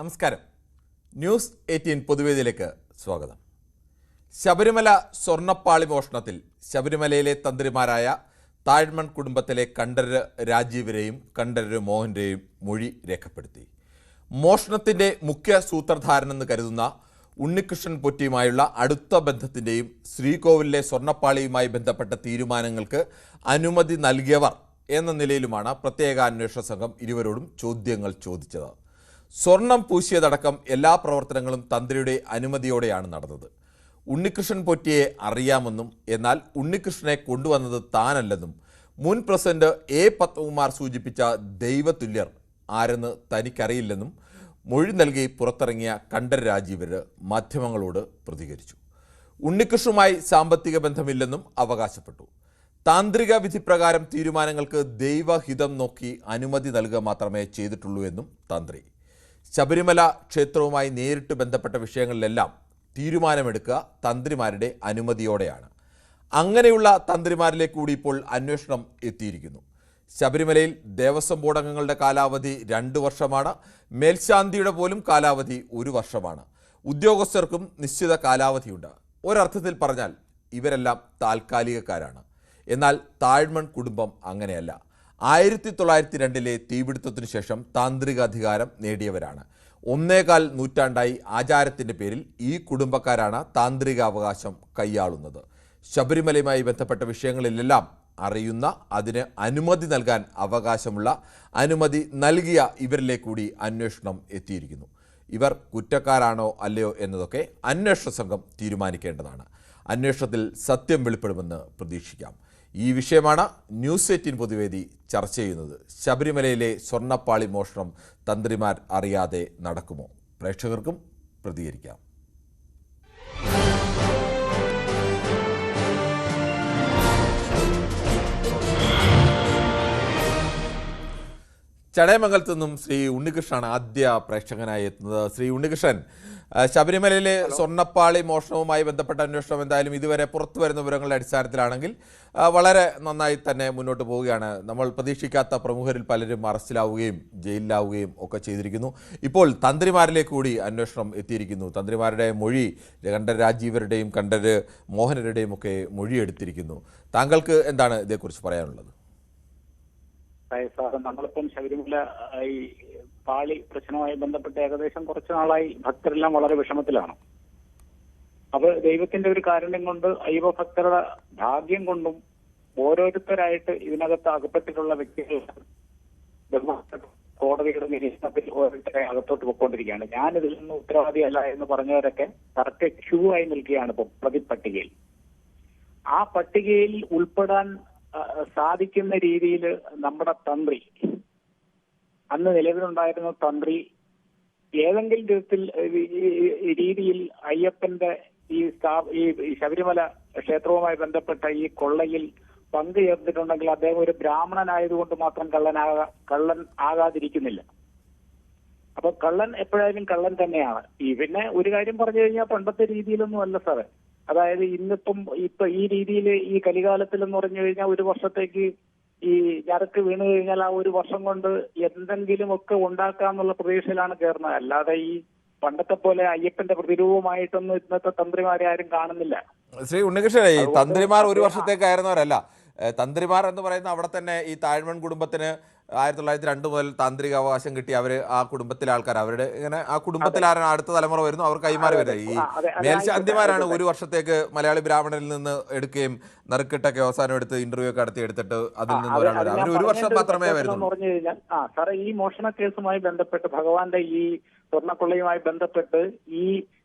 നമസ്കാരം. ന്യൂസ് 18 പൊതുവേദിയിലേക്ക് സ്വാഗതം. ശബരിമല സ്വർണ്ണപ്പാളി മോഷണത്തിൽ ശബരിമലയിലെ തന്ത്രിമാരായ താഴ്മൺ കുടുംബത്തിലെ കണ്ഠരര് രാജീവരെയും കണ്ഠരര് മോഹൻ്റെയും മൊഴി രേഖപ്പെടുത്തി. മോഷണത്തിൻ്റെ മുഖ്യ സൂത്രധാരനെന്ന് കരുതുന്ന ഉണ്ണികൃഷ്ണൻ പൊറ്റിയുമായുള്ള അടുത്ത ബന്ധത്തിൻ്റെയും ശ്രീകോവിലിലെ സ്വർണ്ണപ്പാളിയുമായി ബന്ധപ്പെട്ട തീരുമാനങ്ങൾക്ക് അനുമതി നൽകിയവർ എന്ന നിലയിലുമാണ് പ്രത്യേക അന്വേഷണ സംഘം ഇരുവരോടും ചോദ്യങ്ങൾ ചോദിച്ചത്. സ്വർണം പൂശിയതടക്കം എല്ലാ പ്രവർത്തനങ്ങളും തന്ത്രിയുടെ അനുമതിയോടെയാണ് നടന്നത്. ഉണ്ണികൃഷ്ണൻ പൊറ്റിയെ അറിയാമെന്നും എന്നാൽ ഉണ്ണികൃഷ്ണനെ കൊണ്ടുവന്നത് താനല്ലെന്നും മുൻ പ്രസിഡന്റ് എ പത്മകുമാർ സൂചിപ്പിച്ച ദൈവതുല്യർ ആരെന്ന് തനിക്കറിയില്ലെന്നും മൊഴി നൽകി പുറത്തിറങ്ങിയ കണ്ഠരര് രാജീവര് മാധ്യമങ്ങളോട് പ്രതികരിച്ചു. ഉണ്ണികൃഷ്ണനുമായി സാമ്പത്തിക ബന്ധമില്ലെന്നും അവകാശപ്പെട്ടു. താന്ത്രിക വിധിപ്രകാരം തീരുമാനങ്ങൾക്ക് ദൈവഹിതം നോക്കി അനുമതി നൽകുക മാത്രമേ ചെയ്തിട്ടുള്ളൂ എന്നും തന്ത്രി. ശബരിമല ക്ഷേത്രവുമായി നേരിട്ട് ബന്ധപ്പെട്ട വിഷയങ്ങളിലെല്ലാം തീരുമാനമെടുക്കുക തന്ത്രിമാരുടെ അനുമതിയോടെയാണ്. അങ്ങനെയുള്ള തന്ത്രിമാരിലേക്ക് കൂടി ഇപ്പോൾ അന്വേഷണം എത്തിയിരിക്കുന്നു. ശബരിമലയിൽ ദേവസ്വം ബോർഡ് അംഗങ്ങളുടെ കാലാവധി 2 വർഷമാണ്. മേൽശാന്തിയുടെ പോലും കാലാവധി 1 വർഷമാണ്. ഉദ്യോഗസ്ഥർക്കും നിശ്ചിത കാലാവധിയുണ്ട്. ഒരർത്ഥത്തിൽ പറഞ്ഞാൽ ഇവരെല്ലാം താൽക്കാലികക്കാരാണ്. എന്നാൽ താഴ്മൺ കുടുംബം അങ്ങനെയല്ല. 1902 തീപിടുത്തത്തിനു ശേഷം താന്ത്രിക അധികാരം നേടിയവരാണ്. 1.25 നൂറ്റാണ്ടായി ആചാരത്തിൻ്റെ പേരിൽ ഈ കുടുംബക്കാരാണ് താന്ത്രിക അവകാശം കൈയാളുന്നത്. ശബരിമലയുമായി ബന്ധപ്പെട്ട വിഷയങ്ങളിലെല്ലാം അറിയുന്ന, അതിന് അനുമതി നൽകാൻ അവകാശമുള്ള, അനുമതി നൽകിയ ഇവരിലേക്ക് കൂടി അന്വേഷണം എത്തിയിരിക്കുന്നു. ഇവർ കുറ്റക്കാരാണോ അല്ലയോ എന്നതൊക്കെ അന്വേഷണ സംഘം തീരുമാനിക്കേണ്ടതാണ്. അന്വേഷണത്തിൽ സത്യം വെളിപ്പെടുമെന്ന് പ്രതീക്ഷിക്കാം. ഈ വിഷയമാണ് ന്യൂസ് 18 പൊതുവേദി ചർച്ച ചെയ്യുന്നത്. ശബരിമലയിലെ സ്വർണ്ണപ്പാളി മോഷണം തന്ത്രിമാർ അറിയാതെ നടക്കുമോ? പ്രേക്ഷകർക്കും പ്രതികരിക്കാം. ചടയമംഗലത്തു നിന്നും ശ്രീ ഉണ്ണികൃഷ്ണനാണ് ആദ്യ പ്രേക്ഷകനായി എത്തുന്നത്. ശ്രീ ഉണ്ണികൃഷ്ണൻ, ശബരിമലയിലെ സ്വർണ്ണപ്പാളി മോഷണവുമായി ബന്ധപ്പെട്ട അന്വേഷണം എന്തായാലും ഇതുവരെ പുറത്തു വരുന്ന വിവരങ്ങളുടെ അടിസ്ഥാനത്തിലാണെങ്കിൽ വളരെ നന്നായി തന്നെ മുന്നോട്ട് പോവുകയാണ്. നമ്മൾ പ്രതീക്ഷിക്കാത്ത പ്രമുഖരിൽ പലരും അറസ്റ്റിലാവുകയും ജയിലിലാവുകയും ഒക്കെ ചെയ്തിരിക്കുന്നു. ഇപ്പോൾ തന്ത്രിമാരിലേക്ക് കൂടി അന്വേഷണം എത്തിയിരിക്കുന്നു. തന്ത്രിമാരുടെ മൊഴി കണ്ഠരര് രാജീവരുടെയും കണ്ഠരര് മോഹനരുടെയും ഒക്കെ മൊഴി എടുത്തിരിക്കുന്നു. താങ്കൾക്ക് എന്താണ് ഇതേക്കുറിച്ച് പറയാനുള്ളത്? നമ്മളിപ്പം ശബരിമല ഈ പാളി പ്രശ്നവുമായി ബന്ധപ്പെട്ട് ഏകദേശം കുറച്ചു നാളായി ഭക്തരെല്ലാം വളരെ വിഷമത്തിലാണ്. അപ്പൊ ദൈവത്തിന്റെ ഒരു കാരുണ്യം കൊണ്ട്, അയ്യപ്പ ഭക്തരുടെ ഭാഗ്യം കൊണ്ടും ഓരോരുത്തരായിട്ട് ഇതിനകത്ത് അകപ്പെട്ടിട്ടുള്ള വ്യക്തികൾ കോടതിയുടെ നിരീക്ഷണത്തിൽ ഓരോരുത്തരെ അകത്തോട്ട് പൊയ്ക്കൊണ്ടിരിക്കുകയാണ്. ഞാനിതിൽ നിന്ന് ഉത്തരവാദിയല്ല എന്ന് പറഞ്ഞവരൊക്കെ കറക്റ്റ് ക്യൂ ആയി നിൽക്കുകയാണ് ഇപ്പോൾ പ്രതിപട്ടികയിൽ. ആ പട്ടികയിൽ ഉൾപ്പെടാൻ സാധിക്കുന്ന രീതിയിൽ നമ്മുടെ തന്ത്രി, അന്ന് നിലവിലുണ്ടായിരുന്ന തന്ത്രി, ഏതെങ്കിലും രീതിയിൽ അയ്യപ്പന്റെ ഈ ശബരിമല ക്ഷേത്രവുമായി ബന്ധപ്പെട്ട ഈ കൊള്ളയിൽ പങ്കു ചേർന്നിട്ടുണ്ടെങ്കിൽ അദ്ദേഹം ഒരു ബ്രാഹ്മണനായതുകൊണ്ട് മാത്രം കള്ളൻ ആകാതിരിക്കുന്നില്ല. അപ്പൊ കള്ളൻ എപ്പോഴായാലും കള്ളൻ തന്നെയാണ്. പിന്നെ ഒരു കാര്യം പറഞ്ഞു കഴിഞ്ഞാൽ പണ്ടത്തെ രീതിയിലൊന്നും അല്ല സാറേ. അതായത് ഇപ്പൊ ഈ രീതിയിൽ ഈ കലികാലത്തിൽ എന്ന് പറഞ്ഞു കഴിഞ്ഞാൽ 1 വർഷത്തേക്ക് ഈ ഞരക്ക് വീണു കഴിഞ്ഞാൽ ആ 1 വർഷം കൊണ്ട് എന്തെങ്കിലും ഒക്കെ ഉണ്ടാക്കാന്നുള്ള പ്രതീക്ഷയിലാണ് കയറുന്നത്. അല്ലാതെ ഈ പണ്ടത്തെ പോലെ അയ്യപ്പന്റെ പ്രതിരൂപമായിട്ടൊന്നും ഇന്നത്തെ തന്ത്രിമാരെ ആരും കാണുന്നില്ല. ശ്രീ ഉണ്ണികൃഷ്ണൻ, ഈ തന്ത്രിമാർ 1 വർഷത്തേക്കായിരുന്നവരല്ല. തന്ത്രിമാർ എന്ന് പറയുന്ന അവിടെ തന്നെ ഈ താഴ്മൺ കുടുംബത്തിന് 1902 മുതൽ താന്ത്രിക അവകാശം കിട്ടി. അവര് ആ കുടുംബത്തിലെ ആൾക്കാർ, അവരുടെ ഇങ്ങനെ ആ കുടുംബത്തിലാരാണ് അടുത്ത തലമുറ വരുന്നു, അവർ കൈമാറി വരുന്നത്. ഈ മേൽശാന്തിമാരാണ് 1 വർഷത്തേക്ക് മലയാളി ബ്രാഹ്മണരിൽ നിന്ന് എടുക്കുകയും നറുക്കിട്ടൊക്കെ അവസാനം എടുത്ത് ഇന്റർവ്യൂ ഒക്കെ നടത്തിയെടുത്തിട്ട് അതിൽ നിന്ന് ഒരാൾ വരും. അവർ 1 വർഷം മാത്രമേ വരുന്നു. പറഞ്ഞു കഴിഞ്ഞാൽ സാറേ, ഈ മോഷണ കേസുമായി ബന്ധപ്പെട്ട്, ഭഗവാന്റെ ഈ സ്വർണ്ണക്കൊള്ളയുമായി ബന്ധപ്പെട്ട് ഈ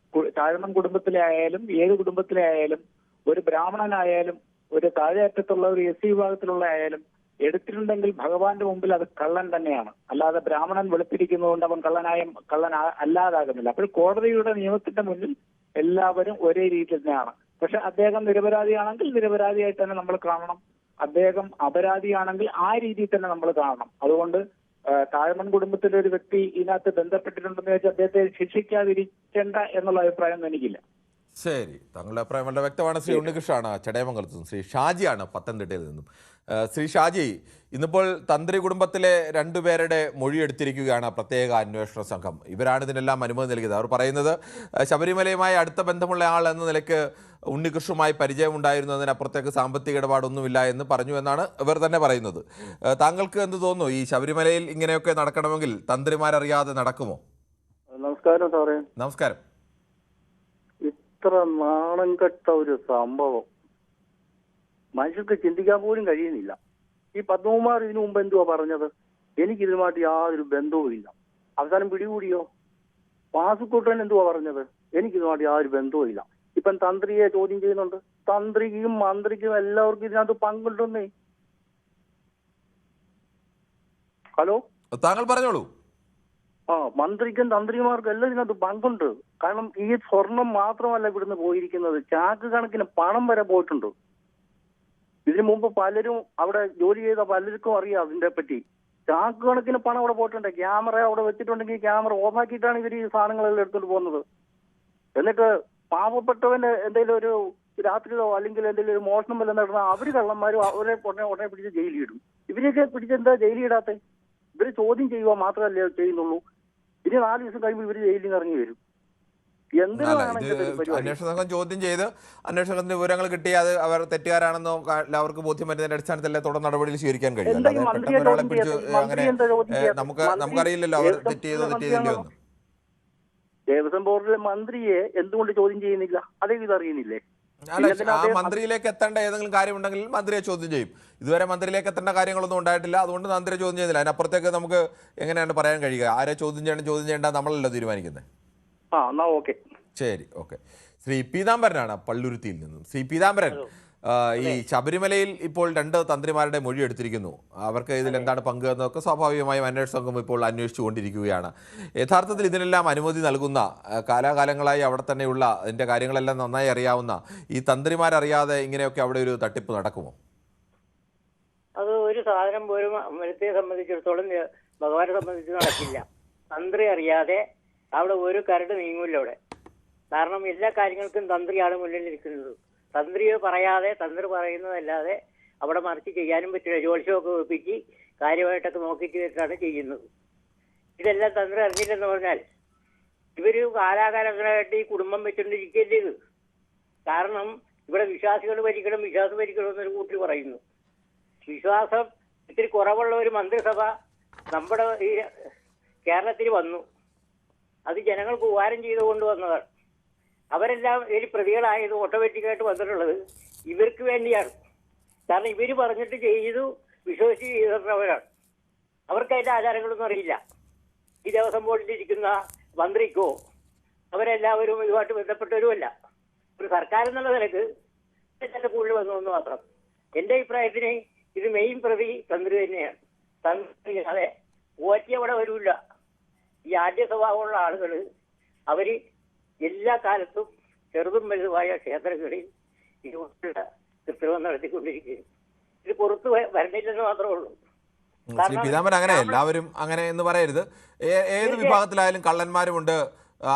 താഴ്മൺ കുടുംബത്തിലെ ആയാലും ഏത് കുടുംബത്തിലെ ആയാലും, ഒരു ബ്രാഹ്മണനായാലും ഒരു താഴെയറ്റത്തുള്ള ഒരു SC വിഭാഗത്തിലുള്ള ആയാലും എടുത്തിട്ടുണ്ടെങ്കിൽ ഭഗവാന്റെ മുമ്പിൽ അത് കള്ളൻ തന്നെയാണ്. അല്ലാതെ ബ്രാഹ്മണൻ വെളുപ്പിരിക്കുന്നതുകൊണ്ട് അവൻ കള്ളൻ അല്ലാതാകുന്നില്ല. അപ്പോൾ കോടതിയുടെ നിയമത്തിന്റെ മുന്നിൽ എല്ലാവരും ഒരേ രീതിയിൽ തന്നെയാണ്. പക്ഷെ അദ്ദേഹം നിരപരാധിയാണെങ്കിൽ നിരപരാധിയായിട്ട് തന്നെ നമ്മൾ കാണണം. അദ്ദേഹം അപരാധിയാണെങ്കിൽ ആ രീതിയിൽ തന്നെ നമ്മൾ കാണണം. അതുകൊണ്ട് താഴ്മൺ കുടുംബത്തിലെ ഒരു വ്യക്തി ഇതിനകത്ത് ബന്ധപ്പെട്ടിട്ടുണ്ടെന്ന് വെച്ചാൽ അദ്ദേഹത്തെ ശിക്ഷിക്കാതിരിക്കേണ്ട എന്നുള്ള അഭിപ്രായം എനിക്കില്ല. ശരി, താങ്കളുടെ അഭിപ്രായം വളരെ വ്യക്തമാണ്. ശ്രീ ഉണ്ണികൃഷ്ണനാണ് ചടയമംഗലത്ത് നിന്നും, ശ്രീ ഷാജിയാണ് പത്തനംതിട്ടയിൽ നിന്നും. ശ്രീ ഷാജി, ഇന്നിപ്പോൾ തന്ത്രി കുടുംബത്തിലെ രണ്ടുപേരുടെ മൊഴിയെടുത്തിരിക്കുകയാണ് പ്രത്യേക അന്വേഷണ സംഘം. ഇവരാണ് ഇതിനെല്ലാം അനുമതി നൽകിയത്. അവർ പറയുന്നത് ശബരിമലയുമായി അടുത്ത ബന്ധമുള്ള ആൾ എന്ന നിലയ്ക്ക് ഉണ്ണികൃഷ്ണനുമായി പരിചയമുണ്ടായിരുന്നതിനപ്പുറത്തേക്ക് സാമ്പത്തിക ഇടപാടൊന്നുമില്ല എന്ന് പറഞ്ഞു എന്നാണ് ഇവർ തന്നെ പറയുന്നത്. താങ്കൾക്ക് എന്ത് തോന്നുന്നു? ഈ ശബരിമലയിൽ ഇങ്ങനെയൊക്കെ നടക്കണമെങ്കിൽ തന്ത്രിമാരറിയാതെ നടക്കുമോ? നമസ്കാരം സാറേ. നമസ്കാരം. ഇത്ര നാണം കെട്ട ഒരു സംഭവം മനുഷ്യർക്ക് ചിന്തിക്കാൻ പോലും കഴിയുന്നില്ല. ഈ പത്മകുമാർ ഇതിനു മുമ്പ് എന്തുവാ പറഞ്ഞത്? എനിക്കിതുമായിട്ട് യാതൊരു ബന്ധവും ഇല്ല. അവസാനം പിടികൂടിയോ? വാസുക്കൂട്ടൻ എന്തുവാ പറഞ്ഞത്? എനിക്കിതുമായിട്ട് യാതൊരു ബന്ധവും ഇല്ല. ഇപ്പം തന്ത്രിയെ ചോദ്യം ചെയ്യുന്നുണ്ട്. തന്ത്രിക്കും മന്ത്രിക്കും എല്ലാവർക്കും ഇതിനകത്ത് പങ്കുണ്ടെന്നേ. ഹലോ, താങ്കൾ പറഞ്ഞോളൂ. മന്ത്രിക്കും തന്ത്രിമാർക്കും എല്ലാം ഇതിനകത്ത് പങ്കുണ്ട്. കാരണം ഈ സ്വർണം മാത്രമല്ല ഇവിടുന്ന് പോയിരിക്കുന്നത്, ചാക്ക് കണക്കിന് പണം വരെ പോയിട്ടുണ്ട്. ഇതിനു മുമ്പ് പലരും അവിടെ ജോലി ചെയ്ത പലർക്കും അറിയാം അതിനെ പറ്റി. ചാക്ക് കണക്കിന് പണം അവിടെ പോയിട്ടുണ്ട്. ക്യാമറ അവിടെ വെച്ചിട്ടുണ്ടെങ്കിൽ ക്യാമറ ഓഫാക്കിയിട്ടാണ് ഇവർ ഈ സാധനങ്ങളെല്ലാം എടുത്തോണ്ട് പോകുന്നത്. എന്നിട്ട് പാവപ്പെട്ടവന് എന്തെങ്കിലും ഒരു രാത്രിയോ അല്ലെങ്കിൽ എന്തെങ്കിലും ഒരു മോഷണം വല്ലതും നടന്നാൽ അവര് കള്ളന്മാരും അവരെ ഉടനെ പിടിച്ച് ജയിലിടും. ഇവരെയൊക്കെ പിടിച്ചെന്താ ജയിലിടാത്തെ? ഇവര് ചോദ്യം ചെയ്യുക മാത്രമല്ലേ ചെയ്യുന്നുള്ളൂ. ഇനി 4 ദിവസം കഴിയുമ്പോൾ ഇവര് ജയിലിൽ നിന്ന് ഇറങ്ങി വരും. അന്വേഷണ സംഘം ചോദ്യം ചെയ്ത് അന്വേഷണത്തിന്റെ വിവരങ്ങൾ കിട്ടി അത് അവർ തെറ്റുകാരാണെന്നോ എല്ലാവർക്കും ബോധ്യം വരുന്നതിന്റെ അടിസ്ഥാനത്തിലല്ലേ തുടർ നടപടികൾ സ്വീകരിക്കാൻ കഴിയും. ഒരാളെ പിടിച്ച് അങ്ങനെ നമുക്കറിയില്ലല്ലോ അവർ തെറ്റ് ചെയ്തില്ലയോ എന്ന്. ദേവസ്വം ബോർഡിലെ മന്ത്രിയെ എന്തുകൊണ്ട് ചോദ്യം ചെയ്യുന്നില്ല? അതേ ഇതറിയുന്നില്ലേ? അല്ല, ആ മന്ത്രിയിലേക്ക് എത്തേണ്ട ഏതെങ്കിലും കാര്യമുണ്ടെങ്കിൽ മന്ത്രിയെ ചോദ്യം ചെയ്യും. ഇതുവരെ മന്ത്രിയിലേക്ക് എത്തേണ്ട കാര്യങ്ങളൊന്നും ഉണ്ടായിട്ടില്ല. അതുകൊണ്ട് മന്ത്രിയെ ചോദ്യം ചെയ്യുന്നില്ല. അതിനപ്പുറത്തേക്ക് നമുക്ക് എങ്ങനെയാണ് പറയാൻ കഴിയുക? ആരെ ചോദ്യം ചെയ്യേണ്ട നമ്മളല്ലോ തീരുമാനിക്കുന്നത്. ശരി, ഓക്കെ. ശ്രീ പീതാംബരനാണ് പള്ളുരുത്തിയിൽ നിന്നും. ശ്രീ പീതാംബരൻ, ഈ ശബരിമലയിൽ ഇപ്പോൾ 2 തന്ത്രിമാരുടെ മൊഴി എടുത്തിരിക്കുന്നു. അവർക്ക് ഇതിൽ എന്താണ് പങ്ക് എന്നൊക്കെ സ്വാഭാവികമായും അന്വേഷണ സംഘം ഇപ്പോൾ അന്വേഷിച്ചു കൊണ്ടിരിക്കുകയാണ്. യഥാർത്ഥത്തിൽ ഇതിനെല്ലാം അനുമതി നൽകുന്ന, കാലാകാലങ്ങളായി അവിടെ തന്നെയുള്ള അതിൻ്റെ കാര്യങ്ങളെല്ലാം നന്നായി അറിയാവുന്ന ഈ തന്ത്രിമാരറിയാതെ ഇങ്ങനെയൊക്കെ അവിടെ ഒരു തട്ടിപ്പ് നടക്കുമോ? അത് ഒരു സാധനം പോലും അമ്പലത്തെ സംബന്ധിച്ചിടത്തോളം ഭഗവാനെ സംബന്ധിച്ച് നടക്കില്ല. തന്ത്രി അറിയാതെ അവിടെ ഒരു കരട് നീങ്ങൂല്ല അവിടെ. കാരണം എല്ലാ കാര്യങ്ങൾക്കും തന്ത്രിയാണ് മുന്നിലിരിക്കുന്നത്. തന്ത്രിയെ പറയാതെ, തന്ത്രി പറയുന്നതല്ലാതെ അവിടെ മറിച്ച് ചെയ്യാനും പറ്റില്ല. ജ്യോത്സ്യമൊക്കെ ഒപ്പിച്ച് കാര്യമായിട്ടൊക്കെ നോക്കിയിട്ട് വെച്ചിട്ടാണ് ചെയ്യുന്നത്. ഇതെല്ലാം തന്ത്രി അറിഞ്ഞില്ലെന്ന് പറഞ്ഞാൽ ഇവര് കാലാകാലങ്ങളായിട്ട് ഈ കുടുംബം വെച്ചുകൊണ്ടിരിക്കുകയല്ലേ ഇത്. കാരണം ഇവിടെ വിശ്വാസികൾ ഭരിക്കണം, വിശ്വാസം ഭരിക്കണം എന്നൊരു കൂട്ടി പറയുന്നു. വിശ്വാസം ഇത്തിരി കുറവുള്ള ഒരു മന്ത്രിസഭ നമ്മുടെ ഈ കേരളത്തിൽ വന്നു. അത് ജനങ്ങൾക്ക് ഉപകാരം ചെയ്തുകൊണ്ട് വന്നതാണ്. അവരെല്ലാം ഇതിൽ പ്രതികളായത് ഓട്ടോമാറ്റിക്കായിട്ട് വന്നിട്ടുള്ളത് ഇവർക്ക് വേണ്ടിയാണ്. കാരണം ഇവർ പറഞ്ഞിട്ട് ചെയ്തു വിശ്വസിച്ച് ചെയ്തിട്ടുള്ളവരാണ്. അവർക്ക് അതിൻ്റെ ആചാരങ്ങളൊന്നും അറിയില്ല. ഈ ദേവസ്വം ബോർഡിലിരിക്കുന്ന മന്ത്രിക്കോ അവരെല്ലാവരും ഇതുമായിട്ട് ബന്ധപ്പെട്ടവരുമല്ല. ഒരു സർക്കാർ എന്നുള്ള നിലക്ക് ഇതിൻ്റെ കൂടുതൽ വന്നതെന്ന് മാത്രം. എൻ്റെ അഭിപ്രായത്തിന് ഇത് മെയിൻ പ്രതി തന്ത്രി തന്നെയാണ്. തന്ത്രി അതെ ഓറ്റി അവിടെ വരില്ല. ഈ ആദ്യ സ്വഭാവമുള്ള ആളുകൾ അവർ എല്ലാ കാലത്തും ചെറുതും വലുതുമായ ക്ഷേത്രങ്ങളിൽ ഇതുപോലുള്ള കൃത്രിമം നടത്തിക്കൊണ്ടിരിക്കുകയും ഇത് പുറത്ത് വരണില്ലെന്ന് മാത്രമേ ഉള്ളൂ. ശ്രീ പീതാംബരൻ, അങ്ങനെ എല്ലാവരും അങ്ങനെ എന്ന് പറയരുത്. ഏത് വിഭാഗത്തിലായാലും കള്ളന്മാരുമുണ്ട്,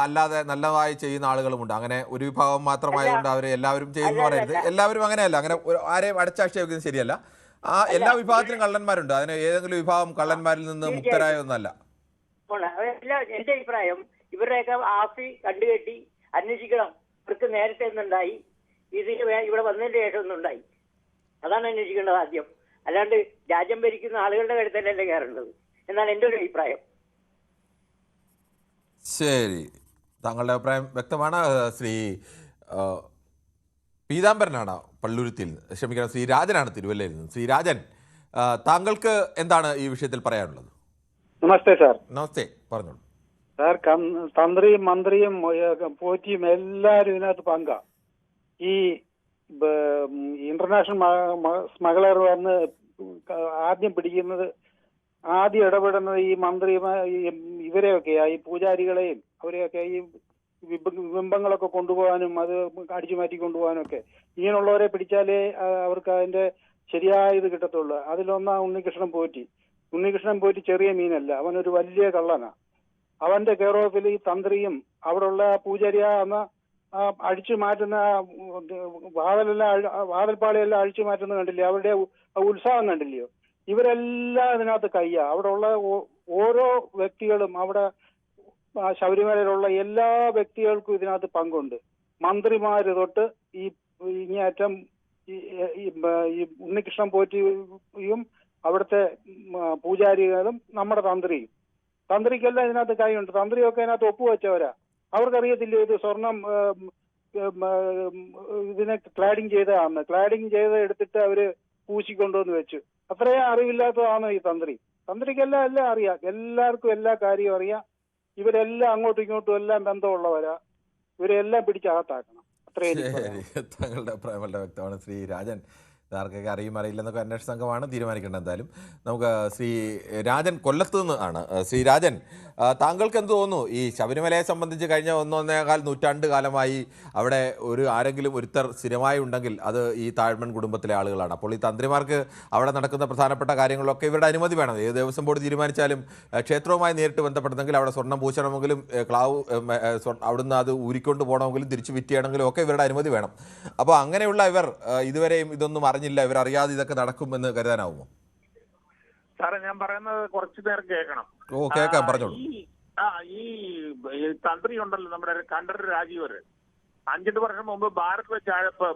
അല്ലാതെ നല്ലതായി ചെയ്യുന്ന ആളുകളുമുണ്ട്. അങ്ങനെ ഒരു വിഭാഗം മാത്രമായതുകൊണ്ട് അവർ എല്ലാവരും ചെയ്യുന്നു പറയരുത്. എല്ലാവരും അങ്ങനെയല്ല. അങ്ങനെ ആരെയും അടച്ചാക്ഷേപിക്കുന്നത് ശരിയല്ല. എല്ലാ വിഭാഗത്തിലും കള്ളന്മാരുണ്ട്. അതിന് ഏതെങ്കിലും വിഭാഗം കള്ളന്മാരിൽ നിന്ന് മുക്തരായൊന്നല്ല. എന്റെ അഭിപ്രായം ഇവരുടെയൊക്കെ ആസ്തി കണ്ടുകെട്ടി അന്വേഷിക്കണം. ഇവർക്ക് നേരത്തെ ഒന്നുണ്ടായി, ഇതിന് ഇവിടെ വന്നതിന്റെ ശേഷം ഒന്നുണ്ടായി, അതാണ് അന്വേഷിക്കേണ്ടത് ആദ്യം. അല്ലാണ്ട് രാജ്യം ഭരിക്കുന്ന ആളുകളുടെ കരുത്തല്ലല്ലേ കയറേണ്ടത് എന്നാണ് എൻ്റെ ഒരു അഭിപ്രായം. ശരി, താങ്കളുടെ അഭിപ്രായം വ്യക്തമാണ്. ശ്രീ പീതാംബരനാണ് പള്ളുരുത്തിയിൽ, ക്ഷമിക്കണം, ശ്രീ രാജനാണ് തിരുവല്ലയിൽ നിന്ന്. ശ്രീ രാജൻ, താങ്കൾക്ക് എന്താണ് ഈ വിഷയത്തിൽ പറയാനുള്ളത്? നമസ്തേ സാർ. നമസ്തേ, പറഞ്ഞോളൂ സാർ. തന്ത്രിയും മന്ത്രിയും പോറ്റിയും എല്ലാവരും ഇതിനകത്ത് പങ്കാ. ഈ ഇന്റർനാഷണൽ സ്മഗ്ലർ വന്ന് ആദ്യം പിടിക്കുന്നത്, ആദ്യം ഇടപെടുന്നത് ഈ ഇവരെയൊക്കെയാ, ഈ പൂജാരികളെയും അവരെയൊക്കെ ഈ ബിംബങ്ങളൊക്കെ കൊണ്ടുപോകാനും അത് അടിച്ചു മാറ്റി കൊണ്ടുപോകാനും ഒക്കെ ഇങ്ങനെയുള്ളവരെ പിടിച്ചാലേ അവർക്ക് അതിന്റെ ശരിയായ ഇത് കിട്ടത്തുള്ളൂ. അതിലൊന്നാ ഉണ്ണികൃഷ്ണൻ പോറ്റി ചെറിയ മീനല്ല, അവനൊരു വലിയ കള്ളനാ. അവന്റെ കെയർ ഓഫിൽ ഈ തന്ത്രിയും അവിടെയുള്ള പൂജാരിയാകുന്ന അഴിച്ചു മാറ്റുന്ന വാതിൽപ്പാളിയെല്ലാം അഴിച്ചു മാറ്റുന്നത് കണ്ടില്ലേ? അവരുടെ ഉത്സാഹം കണ്ടില്ലയോ? ഇവരെല്ലാം ഇതിനകത്ത് കയ്യാ. അവിടെ ഉള്ള ഓരോ വ്യക്തികളും, അവിടെ ശബരിമലയിലുള്ള എല്ലാ വ്യക്തികൾക്കും ഇതിനകത്ത് പങ്കുണ്ട്. മന്ത്രിമാര് തൊട്ട് ഇങ്ങേയറ്റം ഈ ഉണ്ണികൃഷ്ണൻ പോറ്റിയും അവിടുത്തെ പൂജാരികളും നമ്മുടെ തന്ത്രിക്കെല്ലാം ഇതിനകത്ത് കൈയുണ്ട്. തന്ത്രിയൊക്കെ ഇതിനകത്ത് ഒപ്പുവെച്ചവരാ. അവർക്കറിയത്തില്ല ഇത് സ്വർണം ഇതിനെ ക്ലാഡിങ് ചെയ്ത് എടുത്തിട്ട് അവര് പൂശിക്കൊണ്ടുവന്ന് വെച്ചു. അത്രയും അറിവില്ലാത്തതാണോ ഈ തന്ത്രിക്കെല്ലാം എല്ലാം അറിയാം. എല്ലാവർക്കും എല്ലാ കാര്യവും അറിയാം. ഇവരെല്ലാം അങ്ങോട്ടും ഇങ്ങോട്ടും എല്ലാം ബന്ധമുള്ളവരാ. ഇവരെല്ലാം പിടിച്ചകത്താക്കണം. അത്രയും താങ്കളുടെ അഭിപ്രായം വളരെ വ്യക്തമാണ് ശ്രീ രാജൻ. ആർക്കൊക്കെ അറിയും അറിയില്ലെന്നൊക്കെ അന്വേഷണ സംഘമാണ് തീരുമാനിക്കേണ്ടത്. എന്തായാലും നമുക്ക് ശ്രീ രാജൻ കൊല്ലത്ത് നിന്ന് ആണ്. ശ്രീ രാജൻ, താങ്കൾക്ക് എന്ത് തോന്നുന്നു? ഈ ശബരിമലയെ സംബന്ധിച്ച് കഴിഞ്ഞ 1.25 നൂറ്റാണ്ട് കാലമായി അവിടെ ആരെങ്കിലും ഒരുത്തർ സ്ഥിരമായി ഉണ്ടെങ്കിൽ അത് ഈ താഴ്മൺ കുടുംബത്തിലെ ആളുകളാണ്. അപ്പോൾ ഈ തന്ത്രിമാർക്ക് അവിടെ നടക്കുന്ന പ്രധാനപ്പെട്ട കാര്യങ്ങളിലൊക്കെ ഇവരുടെ അനുമതി വേണം. ഏത് ദേവസ്വം ബോർഡ് തീരുമാനിച്ചാലും ക്ഷേത്രവുമായി നേരിട്ട് ബന്ധപ്പെടുന്നെങ്കിൽ അവിടെ സ്വർണ്ണം പൂശണമെങ്കിലും അവിടുന്ന് അത് ഊരിക്കൊണ്ട് പോകണമെങ്കിലും തിരിച്ചു വിറ്റിയാണെങ്കിലും ഒക്കെ ഇവരുടെ അനുമതി വേണം. അപ്പോൾ അങ്ങനെയുള്ള ഇവർ ഇതുവരെയും ഇതൊന്നും അറിഞ്ഞില്ല, ഇവരറിയാതെ ഇതൊക്കെ നടക്കുമെന്ന് കരുതാനാവുമോ? സാറേ, ഞാൻ പറയുന്നത് കുറച്ചു നേരം കേൾക്കണം. കേൾക്കാം, പറഞ്ഞോളൂ. ഈ തന്ത്രി ഉണ്ടല്ലോ, നമ്മുടെ കണ്ഠരർ രാജീവര് 5 വർഷം മുമ്പ് ഭാരത് വെച്ച്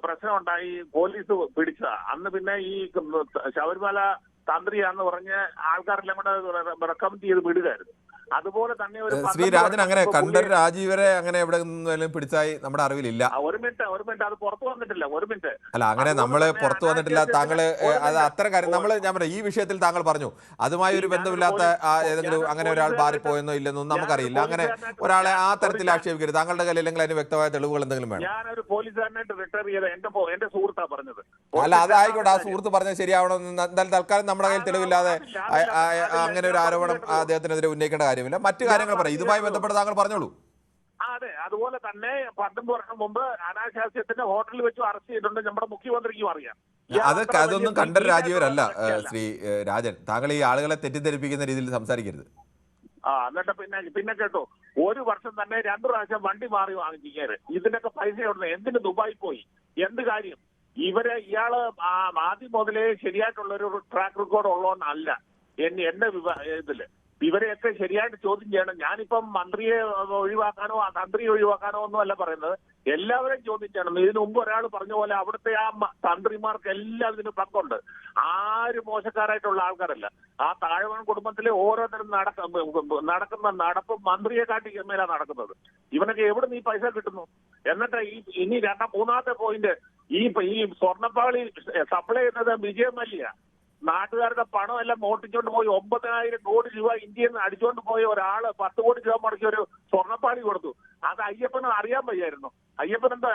പ്രശ്നം ഉണ്ടായി, പോലീസ് പിടിച്ചതാ. അന്ന് പിന്നെ ഈ ശബരിമല തന്ത്രിയാന്ന് പറഞ്ഞ് ആൾക്കാരെല്ലാം കൂടെ റെക്കമെൻഡ് ചെയ്ത് വിടുകയായിരുന്നു. അതുപോലെ തന്നെ ഒരു ശ്രീ രാജൻ, അങ്ങനെ കണ്ഠരർ രാജീവരെ അങ്ങനെ എവിടെ നിന്നും പിടിച്ചായി നമ്മുടെ അറിവിലില്ല. ഒരു മിനിറ്റ് അത് പുറത്തു വന്നിട്ടില്ല. ഒരു മിനിറ്റ് അല്ല, അങ്ങനെ നമ്മള് പുറത്തു വന്നിട്ടില്ല. താങ്കള് അത് അത്തരം കാര്യം ഞാൻ പറയാം, ഈ വിഷയത്തിൽ താങ്കൾ പറഞ്ഞു അതുമായി ഒരു ബന്ധമില്ലാത്ത ഏതെങ്കിലും അങ്ങനെ ഒരാൾ മാറിപ്പോയെന്നോ ഇല്ലെന്നൊന്നും നമുക്കറിയില്ല. അങ്ങനെ ഒരാളെ ആ തരത്തിൽ ആക്ഷേപിക്കരുത്. താങ്കളുടെ കയ്യിൽ അല്ലെങ്കിൽ അതിന് വ്യക്തമായ തെളിവുകൾ എന്തെങ്കിലും വേണം. ഞാനൊരു പോലീസുകാരനായിട്ട് റിട്ടയർ ചെയ്ത എന്റെ സുഹൃത്താ പറഞ്ഞത്. അല്ല, അതായിക്കോട്ടെ, ആ സുഹൃത്ത് പറഞ്ഞത് ശരിയാവണമെന്ന്. എന്തായാലും തൽക്കാലം നമ്മുടെ കയ്യിൽ തെളിവില്ലാതെ അങ്ങനെ ഒരു ആരോപണം അദ്ദേഹത്തിനെതിരെ ഉന്നയിക്കേണ്ട കാര്യമില്ല. മറ്റു കാര്യങ്ങൾ പറയാം, ഇതുമായി ബന്ധപ്പെട്ട് താങ്കൾ പറഞ്ഞോളൂ. അതെ, അതുപോലെ തന്നെ 12 വർഷം മുമ്പ് അനാശാസ്യത്തിന്റെ ഹോട്ടലിൽ വെച്ച് അറസ്റ്റ് ചെയ്തിട്ടുണ്ട്. നമ്മുടെ മുഖ്യമന്ത്രിക്കും അറിയാം. അതൊന്നും കണ്ഠരർ രാജീവരല്ല ശ്രീ രാജൻ. താങ്കൾ ഈ ആളുകളെ തെറ്റിദ്ധരിപ്പിക്കുന്ന രീതിയിൽ സംസാരിക്കരുത്. എന്നിട്ട് പിന്നെ കേട്ടോ, 1 വർഷം തന്നെ 2 പ്രാവശ്യം വണ്ടി മാറി വാങ്ങിച്ചിരിക്കാറ്. ഇതിനൊക്കെ പൈസ ഉടനെ എന്തിന് ദുബായി പോയി? എന്ത് കാര്യം? ഇയാള് ആദ്യം മുതലേ ശരിയായിട്ടുള്ളൊരു ട്രാക്ക് റെക്കോർഡ് ഉള്ളതുകൊണ്ടല്ല എന്റെ ഇതില്. ഇവരെയൊക്കെ ശരിയായിട്ട് ചോദ്യം ചെയ്യണം. ഞാനിപ്പം മന്ത്രിയെ ഒഴിവാക്കാനോ തന്ത്രിയെ ഒഴിവാക്കാനോ ഒന്നും അല്ല പറയുന്നത്. എല്ലാവരെയും ചോദ്യം ചെയ്യണം. ഇതിനു മുമ്പ് ഒരാൾ പറഞ്ഞ പോലെ അവിടുത്തെ ആ തന്ത്രിമാർക്ക് എല്ലാം ഇതിന് പങ്കുണ്ട്. ആരും മോശക്കാരായിട്ടുള്ള ആൾക്കാരല്ല. ആ താഴ്വൺ കുടുംബത്തിലെ ഓരോരുത്തരും നടക്കുന്ന നടപ്പും മന്ത്രിയെ കാട്ടി മേലാ നടക്കുന്നത്. ഇവനൊക്കെ എവിടെ നിന്ന് ഈ പൈസ കിട്ടുന്നു? എന്നിട്ട് ഇനി മൂന്നാമത്തെ പോയിന്റ്, ഈ സ്വർണ്ണപ്പാളി സപ്ലൈ ചെയ്യുന്നത് വിജയ മല്യ. നാട്ടുകാരുടെ പണം എല്ലാം മോട്ടിച്ചോണ്ട് പോയി 9,000 കോടി രൂപ ഇന്ത്യയിൽ നിന്ന് അടിച്ചോണ്ട് പോയ ഒരാള് 10 കോടി രൂപ മുടക്കി ഒരു സ്വർണ്ണപ്പാളി കൊടുത്തു. അത് അയ്യപ്പന് അറിയാൻ വയ്യായിരുന്നു. അയ്യപ്പൻ എന്താ